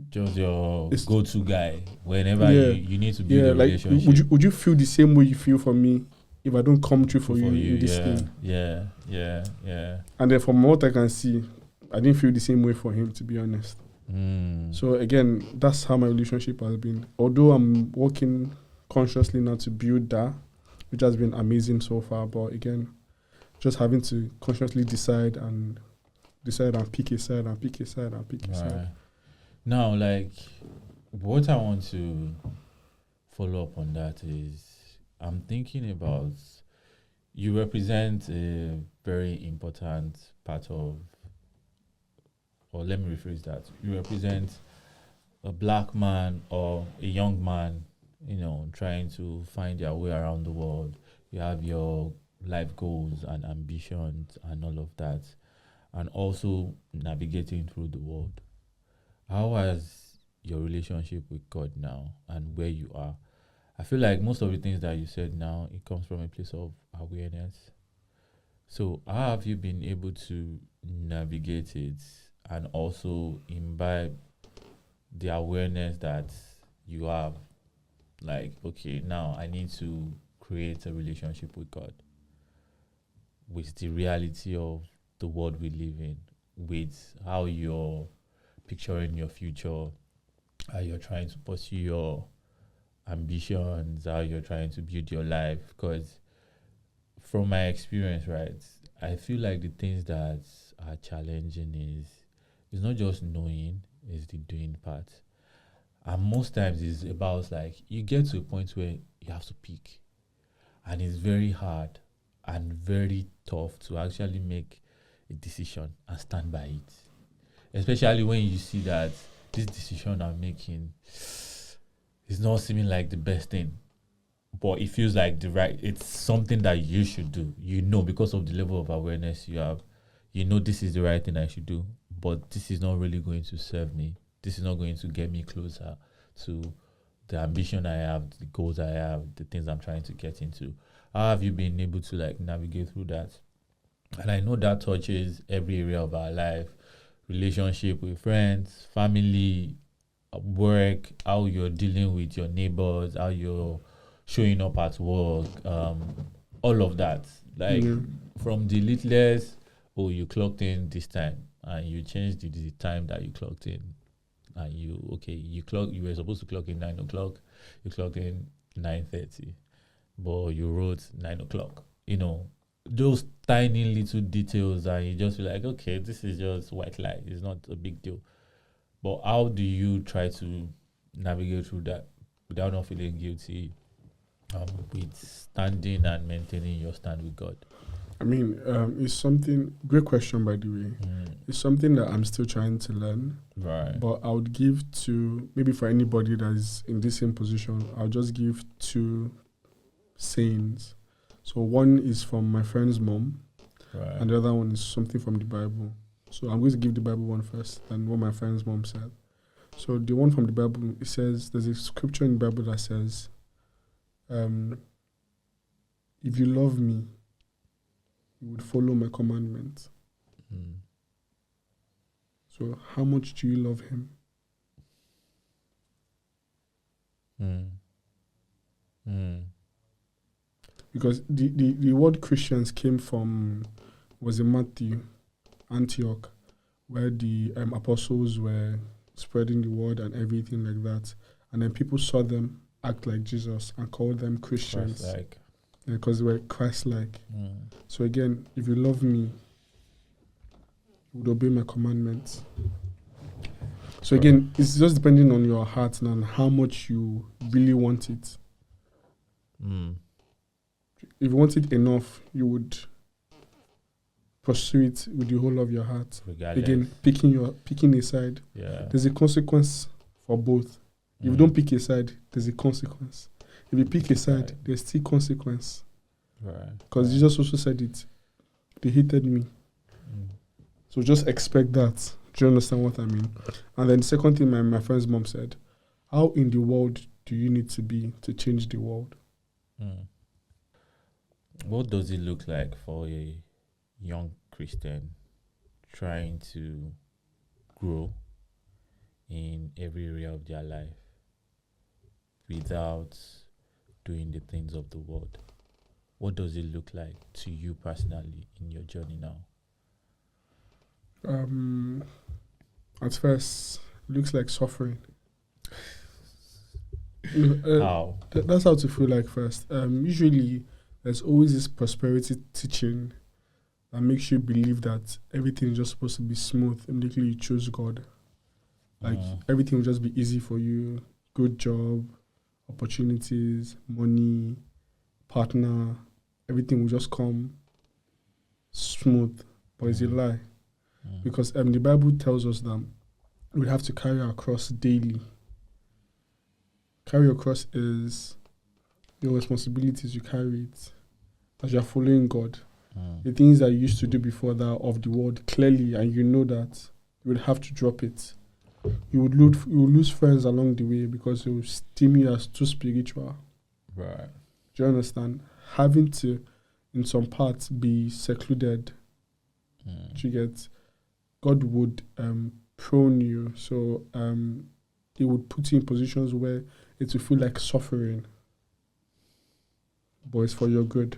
just your It's- go-to guy whenever Yeah. you need to build Yeah, a like relationship. would you feel the same way you feel for me if I don't come true for for you you, in this yeah, thing? yeah. And then from what I can see, I didn't feel the same way for him, to be honest. Mm. So again, that's how my relationship has been. Although I'm working consciously now to build that, which has been amazing so far. But again, just having to consciously decide and pick a side and pick a side and pick a side. Right. Now, like, what I want to follow up on that is, I'm thinking about, you represent a very important part of, or let me rephrase that. You represent a black man or a young man, trying to find their way around the world. You have your life goals and ambitions and all of that, and also navigating through the world. How has your relationship with God now and where you are? I feel like most of the things that you said now, it comes from a place of awareness. So how have you been able to navigate it and also imbibe the awareness that you have? Like, okay, now I need to create a relationship with God, with the reality of the world we live in, with how you're picturing your future, how you're trying to pursue your ambitions, how you're trying to build your life. Because from my experience, right, I feel like the things that are challenging is it's not just knowing, it's the doing part. And most times it's about, like, you get to a point where you have to pick, and it's very hard and very tough to actually make a decision and stand by it, especially when you see that this decision I'm making is not seeming like the best thing, but it feels like it's something that you should do, because of the level of awareness you have. This is the right thing I should do, but this is not really going to serve me. This is not going to get me closer to the ambition I have, the goals I have, the things I'm trying to get into. How have you been able to, like, navigate through that? And I know that touches every area of our life: relationship with friends, family, work, how you're dealing with your neighbors, how you're showing up at work, all of that. Like, Yeah. from the littlest, oh, you clocked in this time, and you changed the time that you clocked in, and you were supposed to clock in 9 o'clock, you clocked in 9:30, but you wrote 9 o'clock. Those tiny little details, and you just feel like, okay, this is just white lie. It's not a big deal. But how do you try to navigate through that without not feeling guilty, with standing and maintaining your stand with God? I mean, it's something, great question, by the way. It's something that I'm still trying to learn. Right. But I would give maybe for anybody that is in this same position, I'll just give two sayings. So one is from my friend's mom, Right. and the other one is something from the Bible. So I'm going to give the Bible one first, and what my friend's mom said. So the one from the Bible, it says, there's a scripture in the Bible that says, if you love me, you would follow my commandments. So how much do you love him? Because the word Christians came from, was in Matthew, Antioch, where the apostles were spreading the word and everything like that. And then people saw them act like Jesus and called them Christians. Christ-like. Because they were Christ-like. So again, if you love me, you would obey my commandments. So again, it's just depending on your heart and how much you really want it. If you want it enough, you would pursue it with the whole of your heart. Regardless. Again, picking a side. Yeah. There's a consequence for both. If you don't pick a side, there's a consequence. If you pick a side, there's still consequence. Right. Because Jesus also said it. They hated me. So just expect that. Do you understand what I mean? And then the second thing my friend's mom said, how in the world do you need to be to change the world? What does it look like for a young Christian trying to grow in every area of their life without doing the things of the world? What does it look like to you personally in your journey now? At first, it looks like suffering. How? That's how to feel like first. Usually, there's always this prosperity teaching that makes you believe that everything is just supposed to be smooth immediately you choose God. Like everything will just be easy for you. Good job, opportunities, money, partner, everything will just come smooth. But it's a lie. Because the Bible tells us that we have to carry our cross daily. Carry your cross is your responsibilities, you carry it as you're following God. The things that you used to do before that of the world clearly, and you know that you would have to drop it. You would lose friends along the way because it will deem you as too spiritual. Right. Do you understand? Having to, in some parts, be secluded. Do you get? God would prone you, so it would put you in positions where it will feel like suffering, but it's for your good.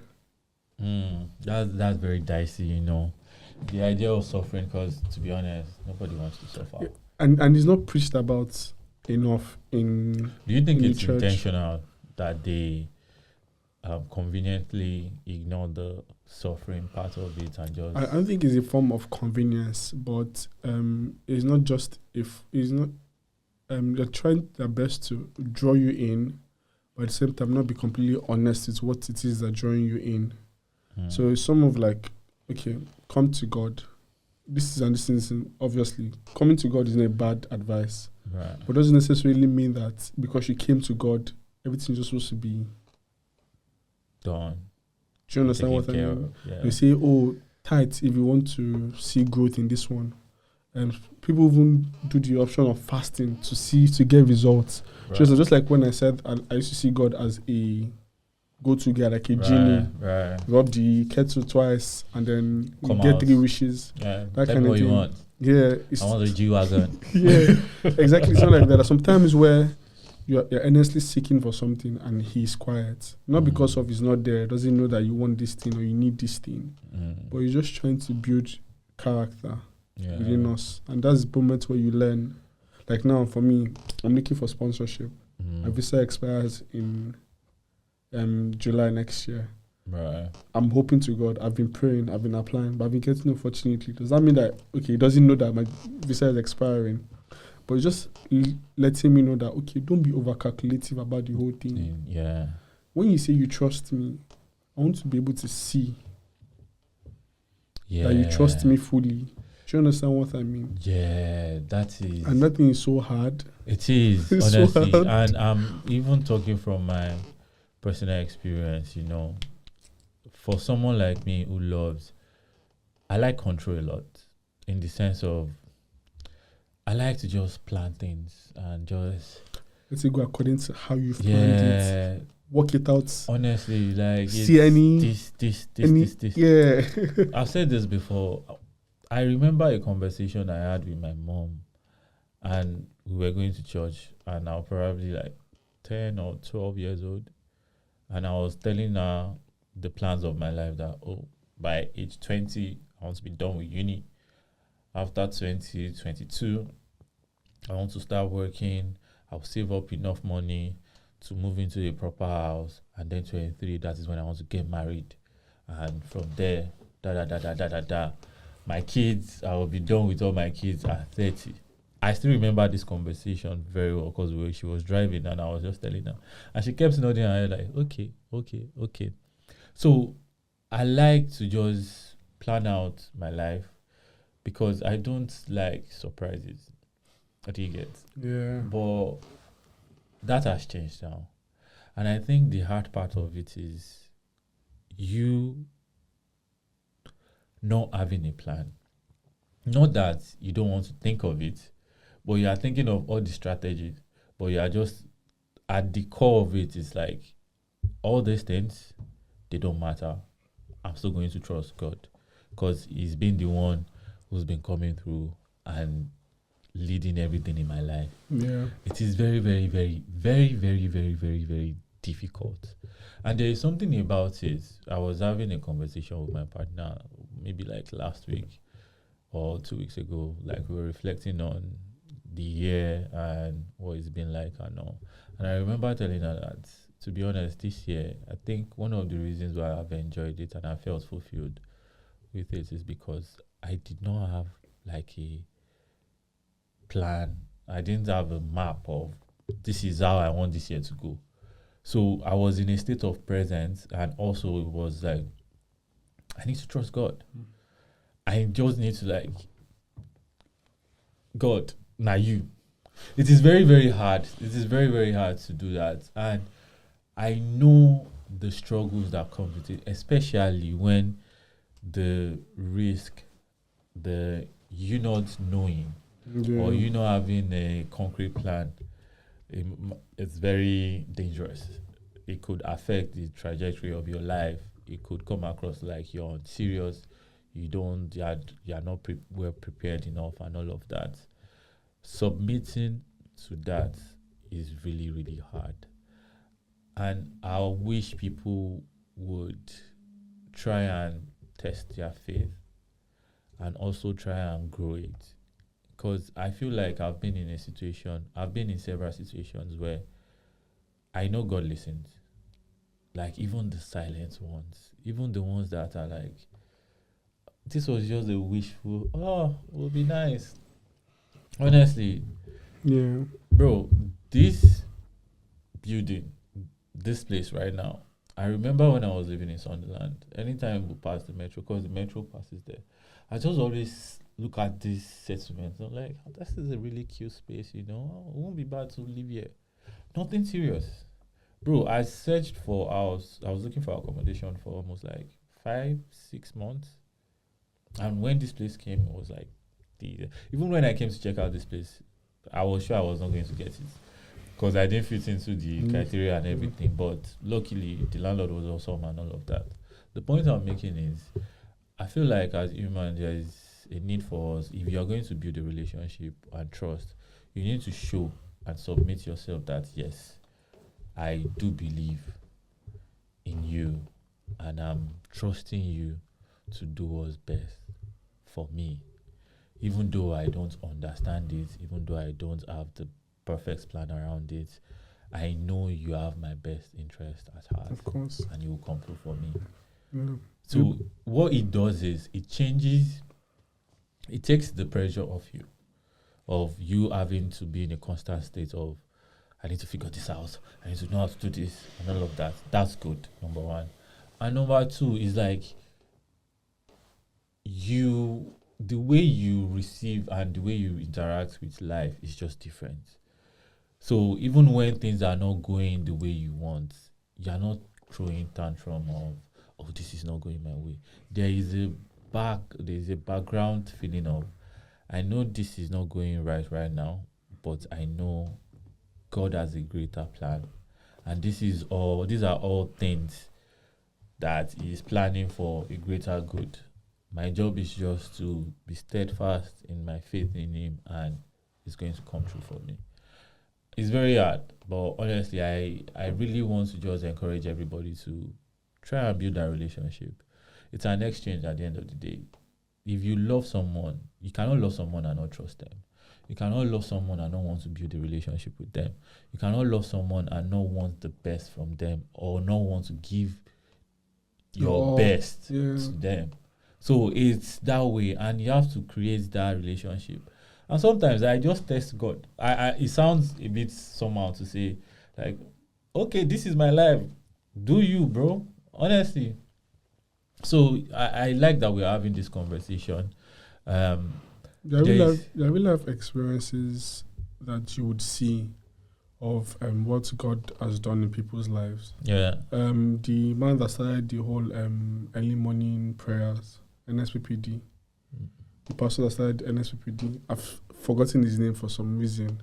That's very dicey, you know. The idea of suffering, because to be honest, nobody wants to suffer. Yeah. And it's not preached about enough in. Do you think in it's the church. intentional that they conveniently ignore the suffering part of it and just? I don't think it's a form of convenience, but it's not just if it's not. They're trying their best to draw you in, but at the same time not be completely honest with what it is that's drawing you in. So it's some of like, okay, come to God. This is obviously coming to God isn't a bad advice, right. but doesn't necessarily mean that because you came to God, everything's just supposed to be done. Do you understand what I mean? They say, oh, tithe if you want to see growth in this one. And people even do the option of fasting to get results. Right. Just like when I said I used to see God as a go-to guy, like a genie. Right. Rub the kettle twice and then you get 3 wishes. Yeah, that kind of thing. You want. Yeah. I want a G-Wagon. Yeah, exactly. Something like that. There are some times where you're earnestly seeking for something and he's quiet. Not because of he's not there, doesn't know that you want this thing or you need this thing. But you're just trying to build character within us. And that's the moment where you learn. Like now, for me, I'm looking for sponsorship. My visa expires in July next year. Right. I'm hoping to God. I've been praying, I've been applying, but I've been getting unfortunately. Does that mean that, okay, he doesn't know that my visa is expiring? But it's just letting me know that, okay, don't be over-calculative about the whole thing. Yeah. When you say you trust me, I want to be able to see that you trust me fully. Do you understand what I mean? Yeah, that is. And nothing is so hard. It is, It's honestly. so hard. And I'm even talking from my personal experience, you know. For someone like me who loves, I like control a lot. In the sense of, I like to just plan things and just... Let's go according to how you've planned it. Work it out. Honestly, like... See any... This. Yeah. I've said this before. I remember a conversation I had with my mom, and we were going to church, and I was probably like 10 or 12 years old, and I was telling her the plans of my life that, oh, by age 20, I want to be done with uni. After 22, I want to start working. I'll save up enough money to move into a proper house, and then 23, that is when I want to get married. And from there, my kids, I will be done with all my kids at 30. I still remember this conversation very well because she was driving and I was just telling her. And she kept nodding her head like, okay. So I like to just plan out my life because I don't like surprises. What do you get? Yeah. But that has changed now. And I think the hard part of it is you not having a plan. Not that you don't want to think of it, but you are thinking of all the strategies, but you are just at the core of it. It's like all these things, they don't matter. I'm still going to trust God because He's been the one who's been coming through and leading everything in my life. Yeah. It is very, very, very, very, very, very, very, very difficult. And there is something about it. I was having a conversation with my partner maybe like last week or 2 weeks ago. Like we were reflecting on the year and what it's been like and all. And I remember telling her that, to be honest, this year, I think one of the reasons why I've enjoyed it and I felt fulfilled with it is because I did not have like a plan. I didn't have a map of this is how I want this year to go. So I was in a state of presence, and also it was like I need to trust God. I just need to like God, now you. It is very, very hard. It is very, very hard to do that. And I know the struggles that come with it, especially when the risk, the you not knowing or you not having a concrete plan, it's very dangerous. It could affect the trajectory of your life. It could come across like you're serious. You're not well prepared enough and all of that. Submitting to that is really, really hard. And I wish people would try and test their faith and also try and grow it. Because I feel like I've been in several situations where I know God listens. Like even the silent ones, even the ones that are like, this was just a wishful, it would be nice. Honestly, Yeah. bro, this building, this place right now, I remember when I was living in Sunderland, anytime we pass the metro, because the metro passes there, I just always look at these settlements. I'm like, this is a really cute space, you know. It won't be bad to live here. Nothing serious. Bro, I searched for house. I was looking for accommodation for almost like 5-6 months. And when this place came, it was like, even when I came to check out this place, I was sure I was not going to get it because I didn't fit into the criteria and everything. But luckily, the landlord was awesome and all of that. The point I'm making is, I feel like as humans, there is a need for us. If you are going to build a relationship and trust, you need to show and submit yourself that yes, I do believe in you and I'm trusting you to do what's best for me. Even though I don't understand it, even though I don't have the perfect plan around it, I know you have my best interest at heart. Of course. And you will come through for me. Yeah. So what it does is it takes the pressure off you, of you having to be in a constant state of, I need to figure this out, I need to know how to do this, and all of that. That's good, number one. And number two is like, the way you receive and the way you interact with life is just different. So even when things are not going the way you want, you're not throwing tantrum of, this is not going my way. There's a background feeling of, I know this is not going right now, but I know God has a greater plan. And these are all things that He is planning for a greater good. My job is just to be steadfast in my faith in Him, and it's going to come true for me. It's very hard, but honestly, I really want to just encourage everybody to try and build that relationship. It's an exchange at the end of the day. If you love someone, you cannot love someone and not trust them. You cannot love someone and not want to build a relationship with them. You cannot love someone and not want the best from them or not want to give your best to them. So it's that way, and you have to create that relationship. And sometimes I just test God. It sounds a bit somehow to say, like, okay, this is my life. Do you, bro? Honestly. So I like that we're having this conversation. There will have experiences that you would see of what God has done in people's lives. Yeah. The man that started the whole early morning prayers, NSPPD. The pastor that started NSPPD. I've forgotten his name for some reason.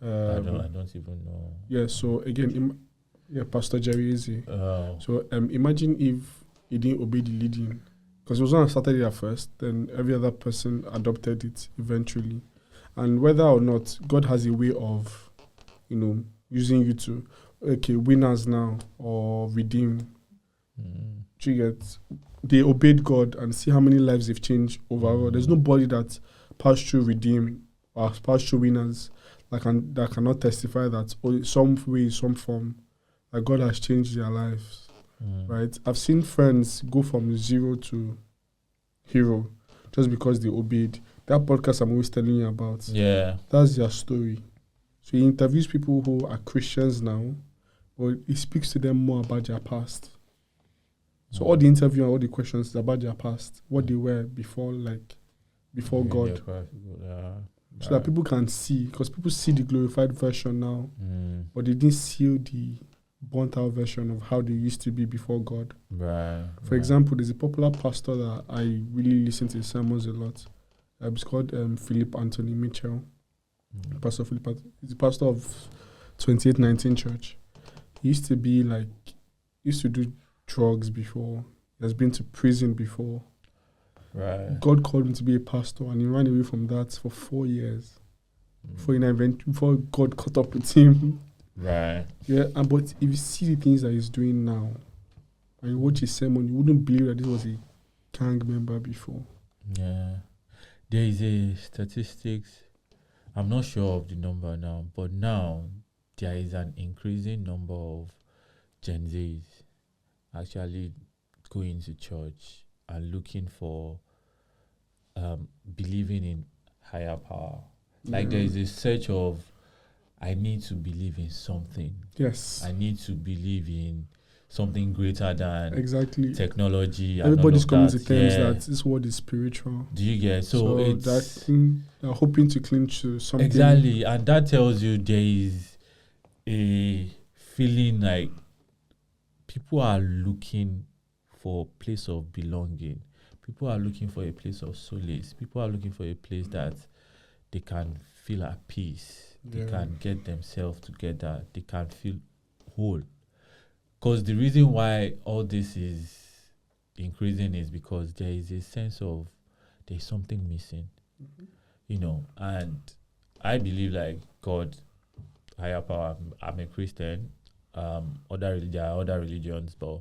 I don't even know. Yeah, so again, Pastor Jerry Eze. So imagine if he didn't obey the leading. Because it was not started at first, then every other person adopted it eventually. And whether or not God has a way of, using you to, winners now or redeem. Do you get? They obeyed God and see how many lives they've changed overall. There's nobody that passed through redeem or passed through winners that cannot testify that some way, some form, that God has changed their lives. Right? I've seen friends go from 0 to hero just because they obeyed. That podcast I'm always telling you about. Yeah. That's their story. So he interviews people who are Christians now, but he speaks to them more about their past. So all the interview and all the questions is about their past, what they were before God. So that people can see, because people see the glorified version now, but they didn't see the burnt out version of how they used to be before God. Right. For example, there's a popular pastor that I really listen to his sermons a lot. It's called Philip Anthony Mitchell. Pastor Philip, he's the pastor of 2819 Church. He used to do drugs before. He has been to prison before. Right. God called him to be a pastor, and he ran away from that for 4 years before God caught up with him. Right. Yeah, but if you see the things that he's doing now, and you watch his sermon, you wouldn't believe that this was a gang member before. Yeah. There is a statistics, I'm not sure of the number now, but now there is an increasing number of Gen Zs actually going to church and looking for believing in higher power. Like there is a search of, I need to believe in something. Yes. I need to believe in something greater than technology. Everybody's coming to terms that this world is spiritual. Do you get? So it's that thing, they're hoping to cling to something. Exactly, and that tells you there is a feeling like people are looking for a place of belonging. People are looking for a place of solace. People are looking for a place that they can feel at peace. They can get themselves together. They can feel whole. Because the reason why all this is increasing is because there is a sense of there's something missing. And I believe like God, higher power. I'm a Christian. There are other religions, but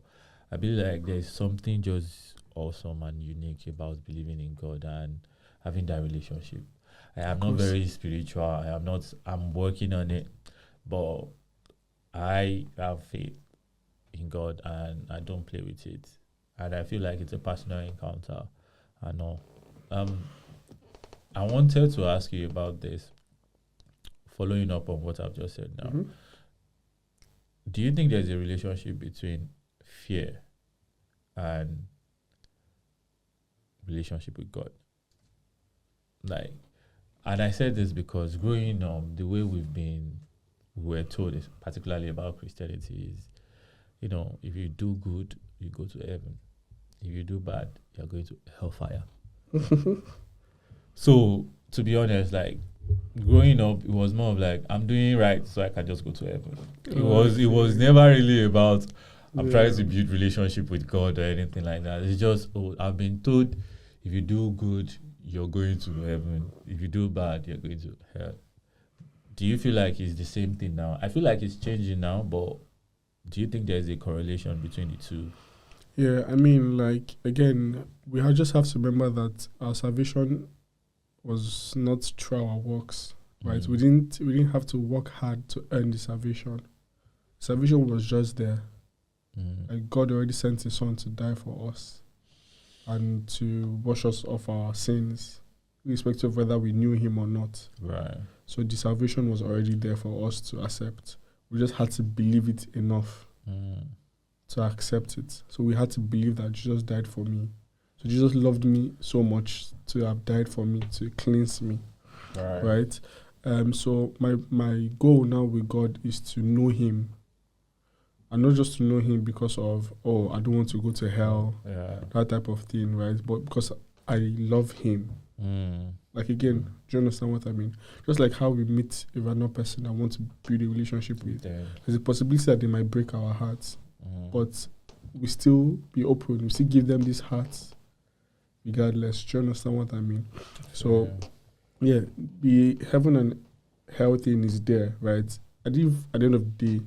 I believe like there's something just awesome and unique about believing in God and having that relationship. I am not very spiritual. I'm working on it, but I have faith in God and I don't play with it. And I feel like it's a personal encounter. I know. I wanted to ask you about this, following up on what I've just said now. Do you think there's a relationship between fear and relationship with God? And I said this because growing up, the way we were told, particularly about Christianity, is, if you do good, you go to heaven. If you do bad, you're going to hellfire. So, to be honest, growing up, it was more of I'm doing right so I can just go to heaven. It was never really about I'm trying to build relationship with God or anything like that. It's just, I've been told if you do good, you're going to heaven. If you do bad, you're going to hell. Do you feel like it's the same thing now? I feel like it's changing now, but do you think there's a correlation between the two? Yeah, I mean, again, we just have to remember that our salvation was not through our works, right? We didn't have to work hard to earn the salvation. Salvation was just there. Like God already sent His Son to die for us and to wash us of our sins, irrespective of whether we knew Him or not. Right. So the salvation was already there for us to accept. We just had to believe it enough to accept it. So we had to believe that Jesus died for me. So Jesus loved me so much to have died for me, to cleanse me. Right? So my goal now with God is to know Him. And not just to know Him because of, I don't want to go to hell, that type of thing, right? But because I love Him. Again, do you understand what I mean? Just like how we meet a random person I want to build a relationship with. There's a possibility that they might break our hearts. But we still be open. We still give them these hearts regardless. Do you understand what I mean? So yeah, the heaven and hell thing is there, right? I believe at the end of the day,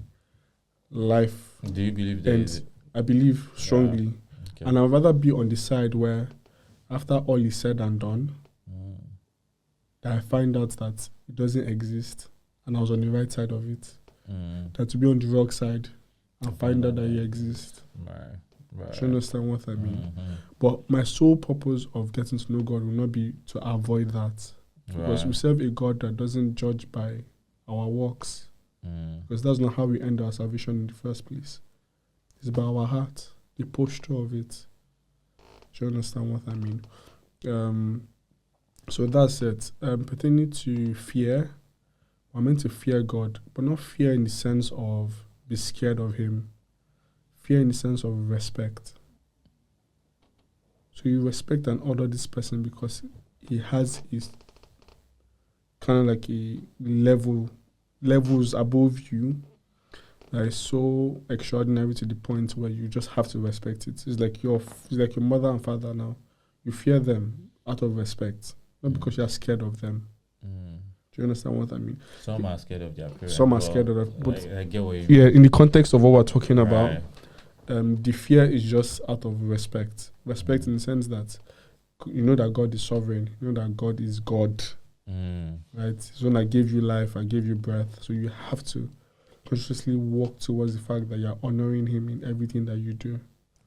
life Do you believe there ends. is? I believe strongly. Okay. And I'd rather be on the side where, after all is said and done, that I find out that it doesn't exist and I was on the right side of it, than to be on the wrong side and find out that it exists. Right. Do you understand what I mean? But my sole purpose of getting to know God will not be to avoid that. Because we serve a God that doesn't judge by our works. Because that's not how we end our salvation in the first place. It's by our heart, the posture of it. Do you understand what I mean? So that's it. Pertaining to fear, we're meant to fear God, but not fear in the sense of be scared of Him. Fear in the sense of respect. So you respect and honor this person because he has his kind of like a levels above you that is so extraordinary to the point where you just have to respect it. It's like your mother and father now. You fear them out of respect, not because you're scared of them. Do you understand what I mean? Some are scared of their parents. Some are scared of them. But I get what you mean. yeah, in the context of what we're talking about, Right. the fear is just out of respect. Respect in the sense that you know that God is sovereign. You know that God is God. Right? It's when I gave you life, I gave you breath. So you have to consciously walk towards the fact that you're honoring Him in everything that you do.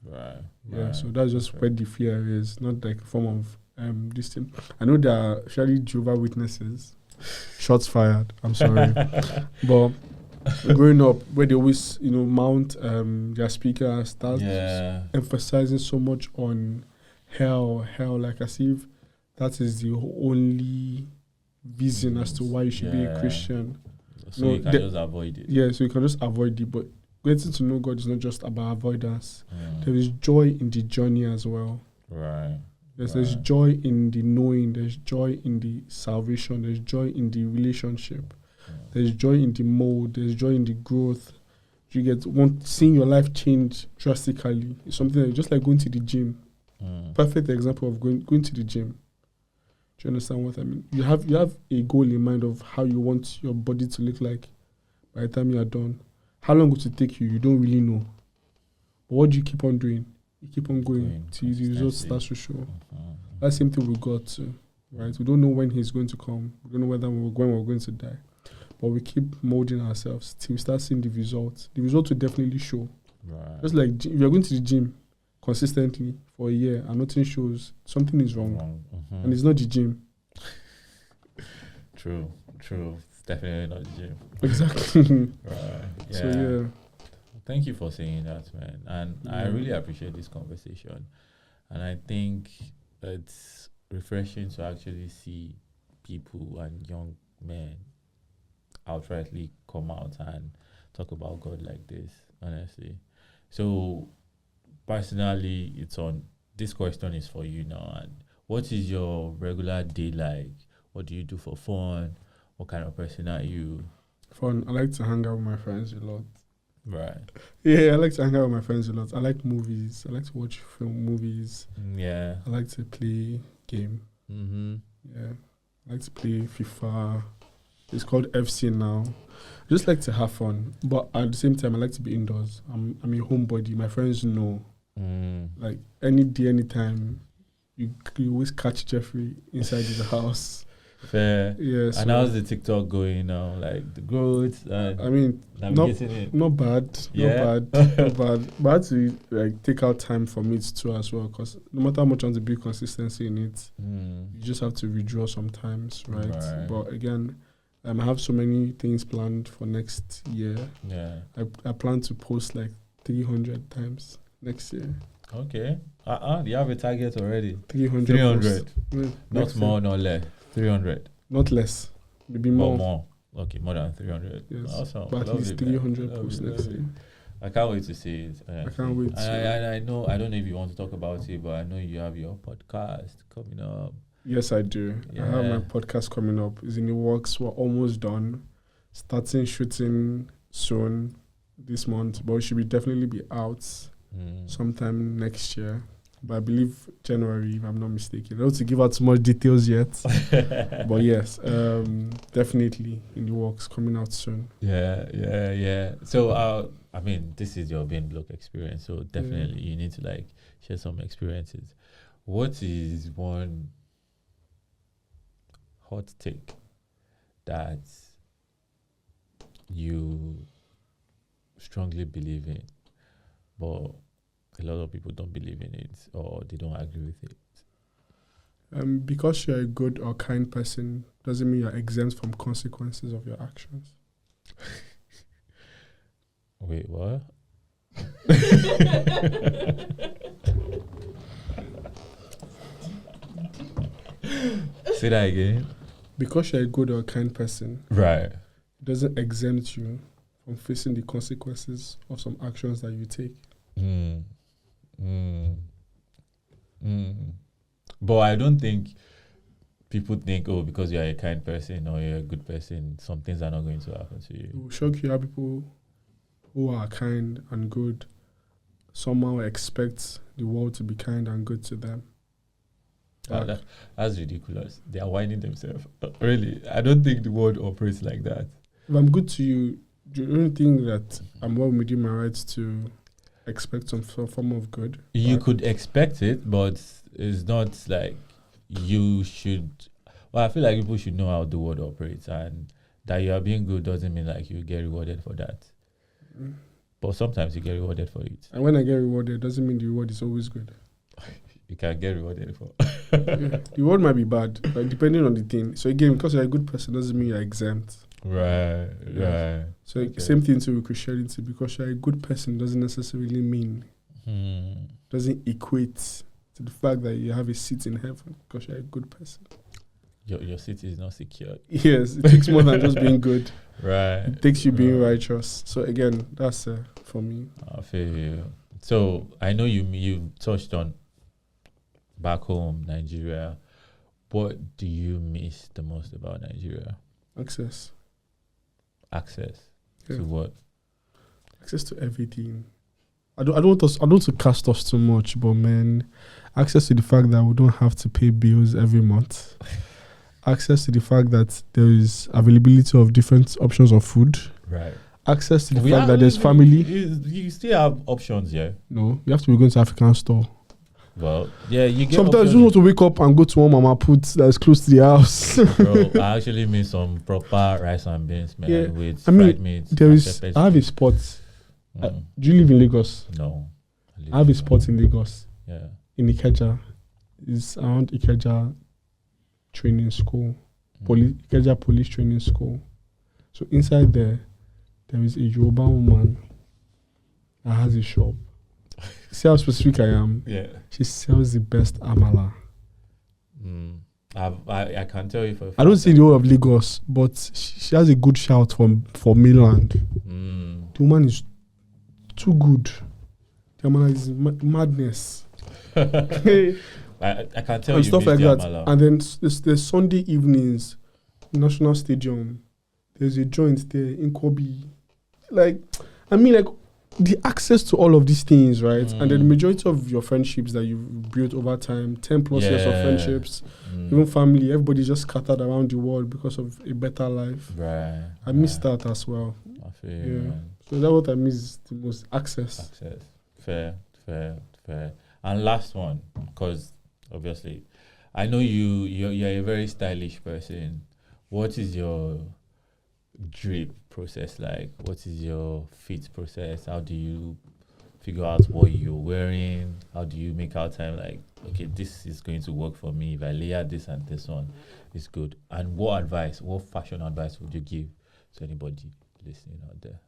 Right. Yeah, so that's just where the fear is, not like a form of this thing. I know there are actually Jehovah's Witnesses. Shots fired. I'm sorry. But growing up, where they always, mount their speaker and start emphasizing so much on hell, like as if that is the only reason as to why you should be a Christian. So you can just avoid it. Yeah, so you can just avoid it. But getting to know God is not just about avoidance. There is joy in the journey as well. Right. There's joy in the knowing. There's joy in the salvation. There's joy in the relationship. There's joy in the mold. There's joy in the growth. You get seeing your life change drastically. It's something like, just like going to the gym. Perfect example of going to the gym. Do you understand what I mean? You have a goal in mind of how you want your body to look like by the time you are done. How long will it take you? You don't really know. But what do you keep on doing? You keep on going till the results start to show. That same thing with God too, right? We don't know when He's going to come. We don't know when we're going to die. But we keep molding ourselves till we start seeing the results. The results will definitely show. Right. Just like if you're going to the gym consistently for a year and nothing shows, something is wrong. And it's not the gym. True. It's definitely not the gym. Exactly. Right. Yeah. So yeah. Thank you for saying that, man. And I really appreciate this conversation. And I think it's refreshing to actually see people and young men outrightly come out and talk about God like this, honestly. So personally, this question is for you now. And what is your regular day like? What do you do for fun? What kind of person are you? Fun. I like to hang out with my friends a lot. Right. Yeah, I like to hang out with my friends a lot. I like movies. I like to watch movies. Yeah. I like to play game. Yeah. I like to play FIFA. It's called FC now. I just like to have fun. But at the same time, I like to be indoors. I'm a homebody. My friends know. Like any day, anytime, you always catch Jeffrey inside the house. Fair. Yeah. So and how's the TikTok going now? Like the growth and I mean, navigating it? not bad. Yeah. Not bad. But I had to take out time from it too as well, because no matter how much you want to build consistency in it, you just have to withdraw sometimes, right? But again, I have so many things planned for next year. Yeah. I plan to post like 300 times next year. Okay. You have a target already. 300. 300. Yeah, Not more, not less. 300. Not less. Maybe But more. more. Okay, more than 300. Yes. Awesome. But at least 300 posts next year. I can't wait to see it. I can't wait. And I know, I don't know if you want to talk about it, but I know you have your podcast coming up. Yes, I do. Yeah. I have my podcast coming up. It's in the works. We're almost done. Starting shooting soon this month, but it should definitely be out sometime next year. but I believe January, if I'm not mistaken. I don't want to give out too much details yet, but yes, definitely in the works, coming out soon. Yeah. So, I mean, this is your Ben Block experience, so definitely you need to like share some experiences. What is one hot take that you strongly believe in, but a lot of people don't believe in it or they don't agree with it? Because you're a good or kind person doesn't mean you're exempt from consequences of your actions. Wait, what? Say that again. Because you're a good or kind person, Right. doesn't exempt you from facing the consequences of some actions that you take. But I don't think people think, oh, because you're a kind person or you're a good person, some things are not going to happen to It you. will shock you how people who are kind and good somehow expect the world to be kind and good to them. That's ridiculous. They are whining themselves. Really, I don't think the world operates like that. If I'm good to you, do you don't think that I'm well within my rights to expect some form of good? You could expect it, but it's not like you should. Well, I feel like people should know how the world operates, and that you are being good doesn't mean like you get rewarded for that. But sometimes you get rewarded for it. And when I get rewarded, doesn't mean the reward is always good. You can get rewarded for. The reward might be bad, but depending on the thing. So again, because you're a good person doesn't mean you're exempt. Right. So Okay. same thing to with Christianity. Because you're a good person doesn't necessarily mean, doesn't equate to the fact that you have a seat in heaven because you're a good person. Your city is not secure. Yes, it takes more than just being good. Right. It takes you being righteous. So again, that's for me. I feel you. So I know you touched on back home, Nigeria. What do you miss the most about Nigeria? Access. Access Yeah. to what? Access to everything. I don't want to cast us too much, but man, access to the fact that we don't have to pay bills every month. Access to the fact that there is availability of different options of food. Right. Access to the fact that there's family. You still have options, yeah. No, you have to be going to African store. Well, yeah, you get. Sometimes you just want to wake up and go to one mama put that's close to the house. Bro, I actually made some proper rice and beans, man, Yeah, with I mean, fried meat. there and is. pepper I have a stew. spot. Mm. Do you live in Lagos? No. I have a spot in Lagos. Yeah. In Ikeja. It's around Ikeja training school. Mm. Ikeja police training school. So inside there is a Yoruba woman that has a shop. See how specific I am? Yeah. She sells the best amala. I can tell you for. I don't see the whole of Lagos, but she has a good shout for mainland. The woman is too good. The amala is madness. I can tell And you stuff like miss the that. amala. And then there's Sunday evenings, National Stadium. There's a joint there in Kobe. Like, I mean, like, the access to all of these things, right? And then the majority of your friendships that you've built over time, 10 plus years of friendships, even family, everybody's just scattered around the world because of a better life. Right. I miss that as well. I feel Yeah. you, man. So that's what I miss the most, access. Fair. And last one, because obviously, I know you're a very stylish person. What is your drip process like? What is your fit process? How do you figure out what you're wearing? How do you make out time like, okay, this is going to work for me. If I layer this and this one, it's good. And what fashion advice would you give to anybody listening out there?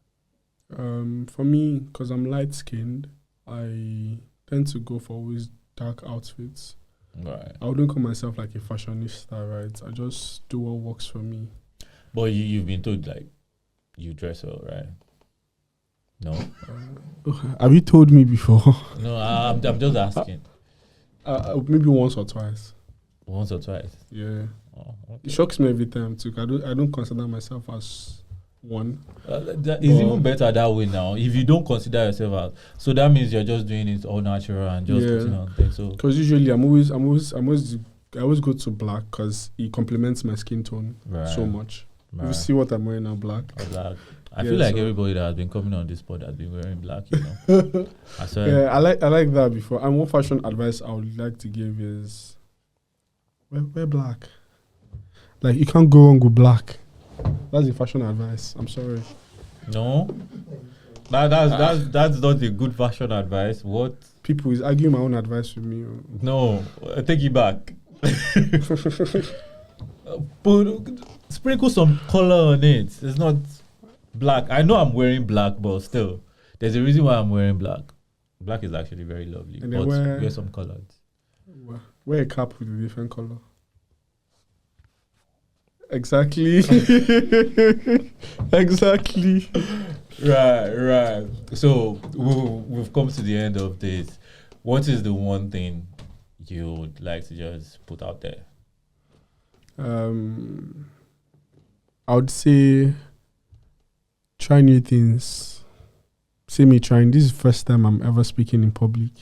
For me, because I'm light skinned, I tend to go for always dark outfits. Right. I wouldn't call myself like a fashionista, right? I just do what works for me. But you've been told like you dress well, right? No. Have you told me before? No, I'm just asking. Maybe once or twice. Once or twice. Yeah. Oh, okay. It shocks me every time too. I don't consider myself as one. It's even better that way now. If you don't consider yourself as, so that means you're just doing it all natural and just putting on things. So because usually I always go to black because it complements my skin tone so much. Right. You see what I'm wearing now, black. Black. I feel like everybody that has been coming on this pod has been wearing black, you know. I swear. Yeah, I like that before. And one fashion advice I would like to give is wear black. Like you can't go wrong with black. That's the fashion advice. I'm sorry. No. That's not a good fashion advice. What? People is arguing my own advice with me. No, I take it back. Put sprinkle some color on it. It's not black. I know I'm wearing black, but still, there's a reason why I'm wearing black. Black is actually very lovely. And but wear some colors. Wear a cap with a different color. Exactly. Exactly. Right. So we've come to the end of this. What is the one thing you would like to just put out there? I would say try new things. See me trying. This is the first time I'm ever speaking in public.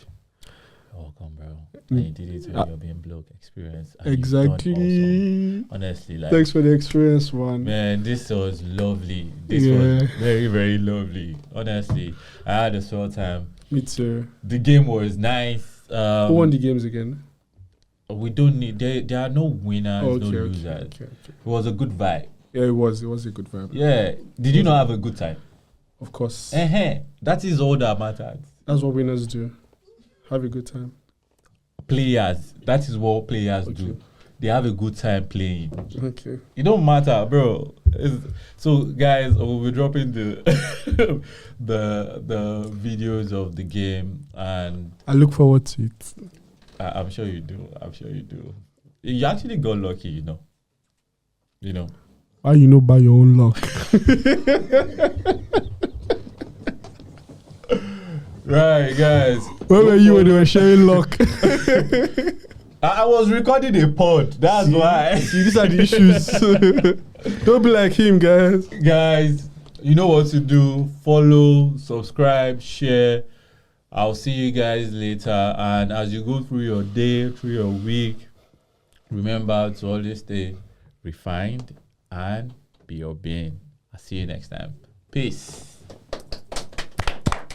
Welcome, bro. And you did it with your being bloke experience. Exactly. Awesome. Honestly, like, thanks for the experience, man. Man, this was lovely. This was very, very lovely. Honestly, I had a swell time. Me too. The game was nice. Who won the games again? We don't need. There are no winners, no losers. Okay. It was a good vibe. Yeah, it was. It was a good vibe. Yeah. Did you not have a good time? Of course. That is all that matters. That's what winners do. Have a good time. Players. That is what players do. They have a good time playing. Okay. It don't matter, bro. So, guys, we'll be dropping the the videos of the game, and I look forward to it. I'm sure you do. You actually got lucky, you know. Why you know by your own luck? Right, guys. Where were you when they were sharing luck? I was recording a pod. That's why. See, these are the issues. Don't be like him, guys. Guys, you know what to do. Follow, subscribe, share. I'll see you guys later. And as you go through your day, through your week, remember to always stay refined and be your being. I'll see you next time. Peace.